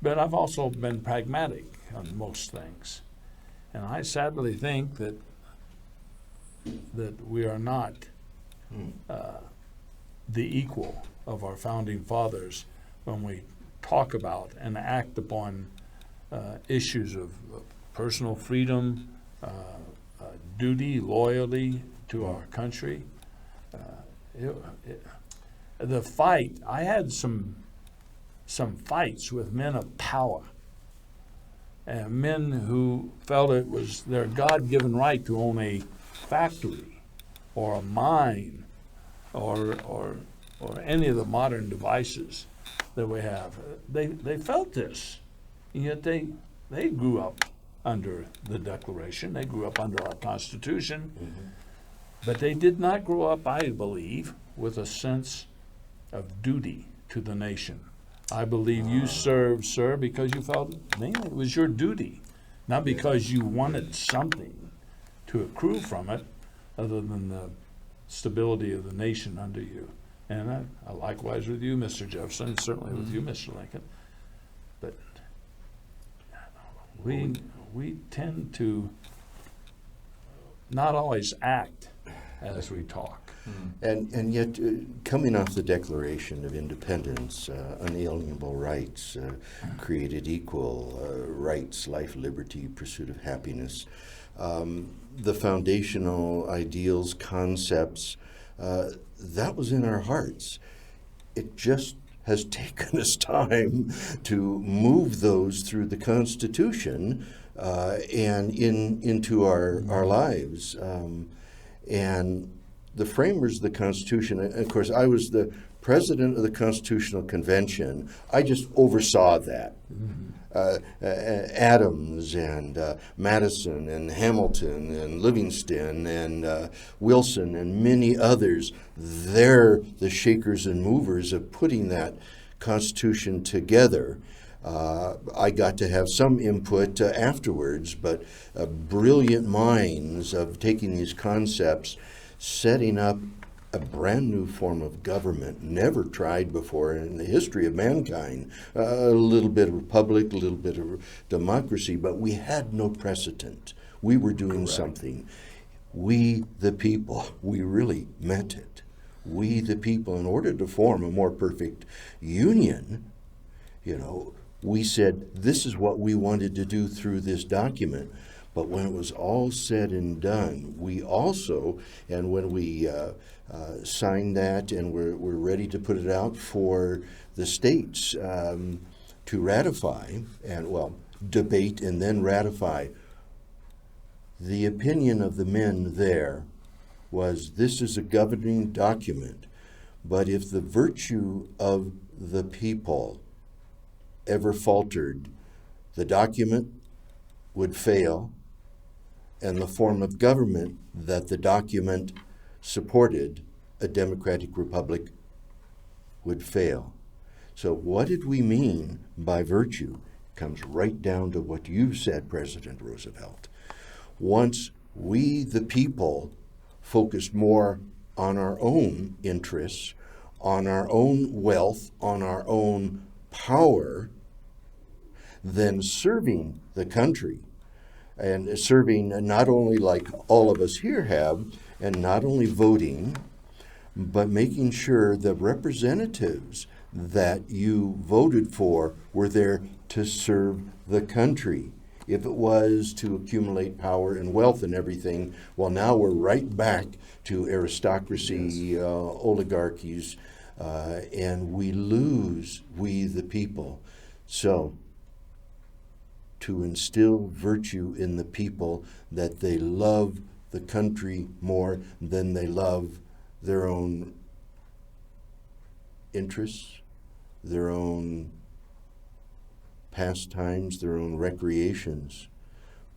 [SPEAKER 1] But I've also been pragmatic on most things. And I sadly think that we are not the equal of our founding fathers when we talk about and act upon issues of personal freedom, duty, loyalty to our country. The fight, I had some fights with men of power, and men who felt it was their God-given right to own a factory or a mine or any of the modern devices that we have. They felt this, and yet they grew up under the Declaration. They grew up under our Constitution. But they did not grow up, I believe, with a sense of duty to the nation. I believe you served, sir, because you felt mainly it was your duty, not because you wanted something to accrue from it other than the stability of the nation under you. And I likewise with you, Mr. Jefferson, certainly with you, Mr. Lincoln. But we tend to not always act as we talk.
[SPEAKER 2] And yet, coming off the Declaration of Independence, unalienable rights, created equal rights, life, liberty, pursuit of happiness, the foundational ideals, concepts, that was in our hearts. It just has taken us time to move those through the Constitution and into our lives. And the framers of the Constitution, and of course I was the president of the Constitutional Convention, I just oversaw that. Adams and Madison and Hamilton and Livingston and Wilson and many others, they're the shakers and movers of putting that Constitution together. I got to have some input afterwards, but brilliant minds of taking these concepts, setting up a brand new form of government, never tried before in the history of mankind. A little bit of republic, a little bit of democracy, but we had no precedent. We were doing something. We, the people, we really meant it. We, the people, in order to form a more perfect union, we said this is what we wanted to do through this document. But when it was all said and done, we also, and when we signed that and we're ready to put it out for the states to ratify, and debate and then ratify, the opinion of the men there was this is a governing document, but if the virtue of the people ever faltered, the document would fail, and the form of government that the document supported, a democratic republic, would fail. So what did we mean by virtue? It comes right down to what you said, President Roosevelt. Once we, the people, focused more on our own interests, on our own wealth, on our own power, than serving the country. And serving not only like all of us here have, and not only voting, but making sure the representatives that you voted for were there to serve the country. If it was to accumulate power and wealth and everything, well, now we're right back to aristocracy, oligarchies, and we lose, we the people. So, to instill virtue in the people, that they love the country more than they love their own interests, their own pastimes, their own recreations,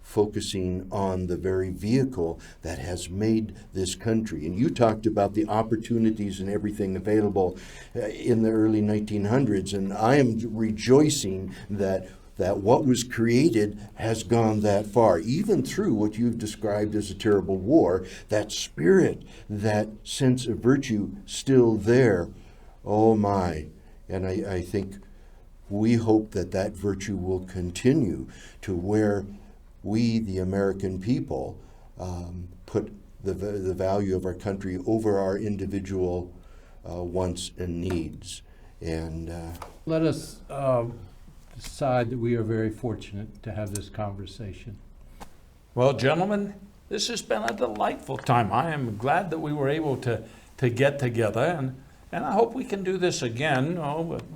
[SPEAKER 2] focusing on the very vehicle that has made this country. And you talked about the opportunities and everything available in the early 1900s, and I am rejoicing that what was created has gone that far, even through what you've described as a terrible war. That spirit, that sense of virtue still there. Oh my. And I think we hope that that virtue will continue to where we, the American people, put the value of our country over our individual wants and needs. And
[SPEAKER 3] let us decide that we are very fortunate to have this conversation.
[SPEAKER 1] Well, gentlemen, this has been a delightful time. I am glad that we were able to get together, and I hope we can do this again,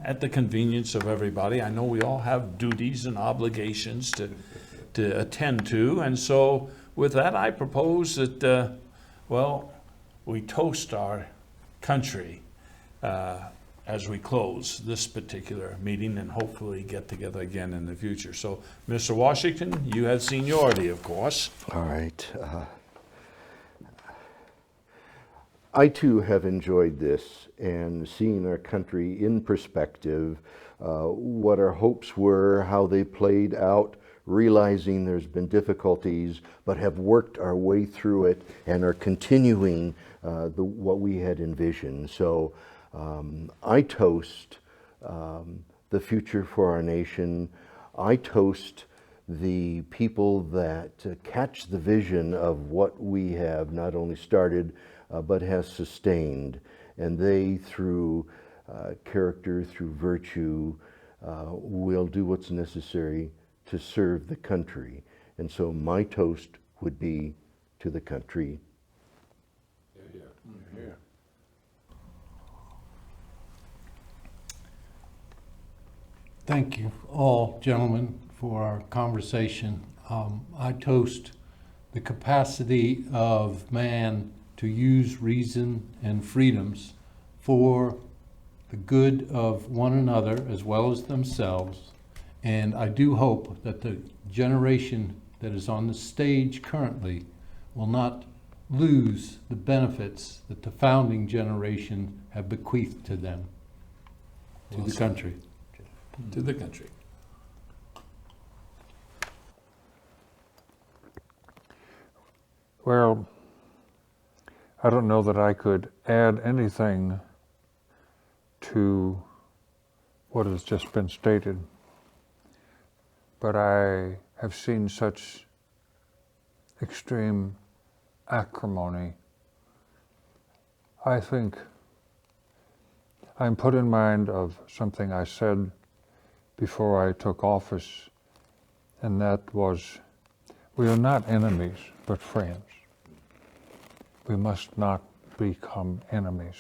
[SPEAKER 1] at the convenience of everybody. I know we all have duties and obligations to attend to, and so with that, I propose that, we toast our country as we close this particular meeting and hopefully get together again in the future. So, Mr. Washington, you have seniority, of course.
[SPEAKER 2] all right. I too have enjoyed this and seeing our country in perspective, what our hopes were, how they played out, realizing there's been difficulties, but have worked our way through it and are continuing what we had envisioned. So I toast the future for our nation. I toast the people that catch the vision of what we have not only started, but has sustained. And they, through character, through virtue, will do what's necessary to serve the country. And so my toast would be to the country.
[SPEAKER 3] Thank you all, gentlemen, for our conversation. I toast the capacity of man to use reason and freedoms for the good of one another as well as themselves. And I do hope that the generation that is on the stage currently will not lose the benefits that the founding generation have bequeathed to them, to the country.
[SPEAKER 1] To the country.
[SPEAKER 4] Well, I don't know that I could add anything to what has just been stated, but I have seen such extreme acrimony. I think I'm put in mind of something I said before I took office, and that was, we are not enemies, but friends. We must not become enemies.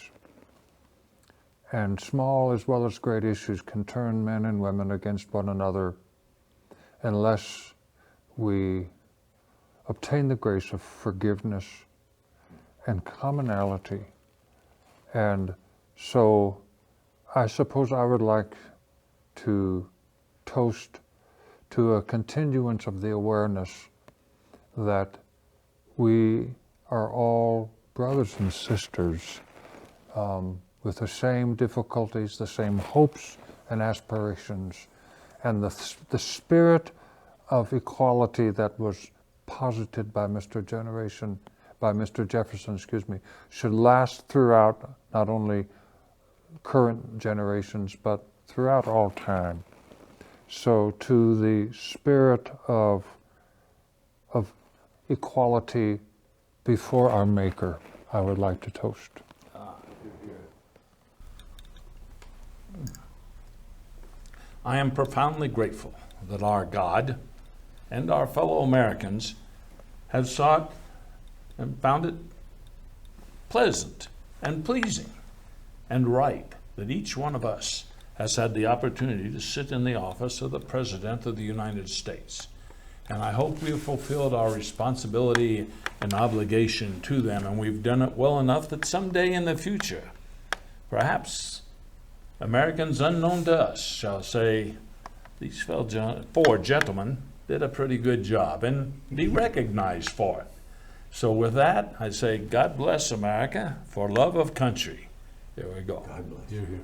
[SPEAKER 4] And small as well as great issues can turn men and women against one another unless we obtain the grace of forgiveness and commonality. And so I suppose I would like to toast to a continuance of the awareness that we are all brothers and sisters with the same difficulties, the same hopes and aspirations, and the spirit of equality that was posited by Mr. Jefferson, should last throughout not only current generations, but throughout all time. So to the spirit of equality before our Maker, I would like to toast.
[SPEAKER 1] I am profoundly grateful that our God and our fellow Americans have sought and found it pleasant and pleasing and right that each one of us has had the opportunity to sit in the office of the President of the United States. And I hope we have fulfilled our responsibility and obligation to them, and we've done it well enough that someday in the future, perhaps Americans unknown to us shall say, these four gentlemen did a pretty good job, and be recognized for it. So with that, I say, God bless America for love of country. There we go.
[SPEAKER 2] God bless.
[SPEAKER 3] Here, here.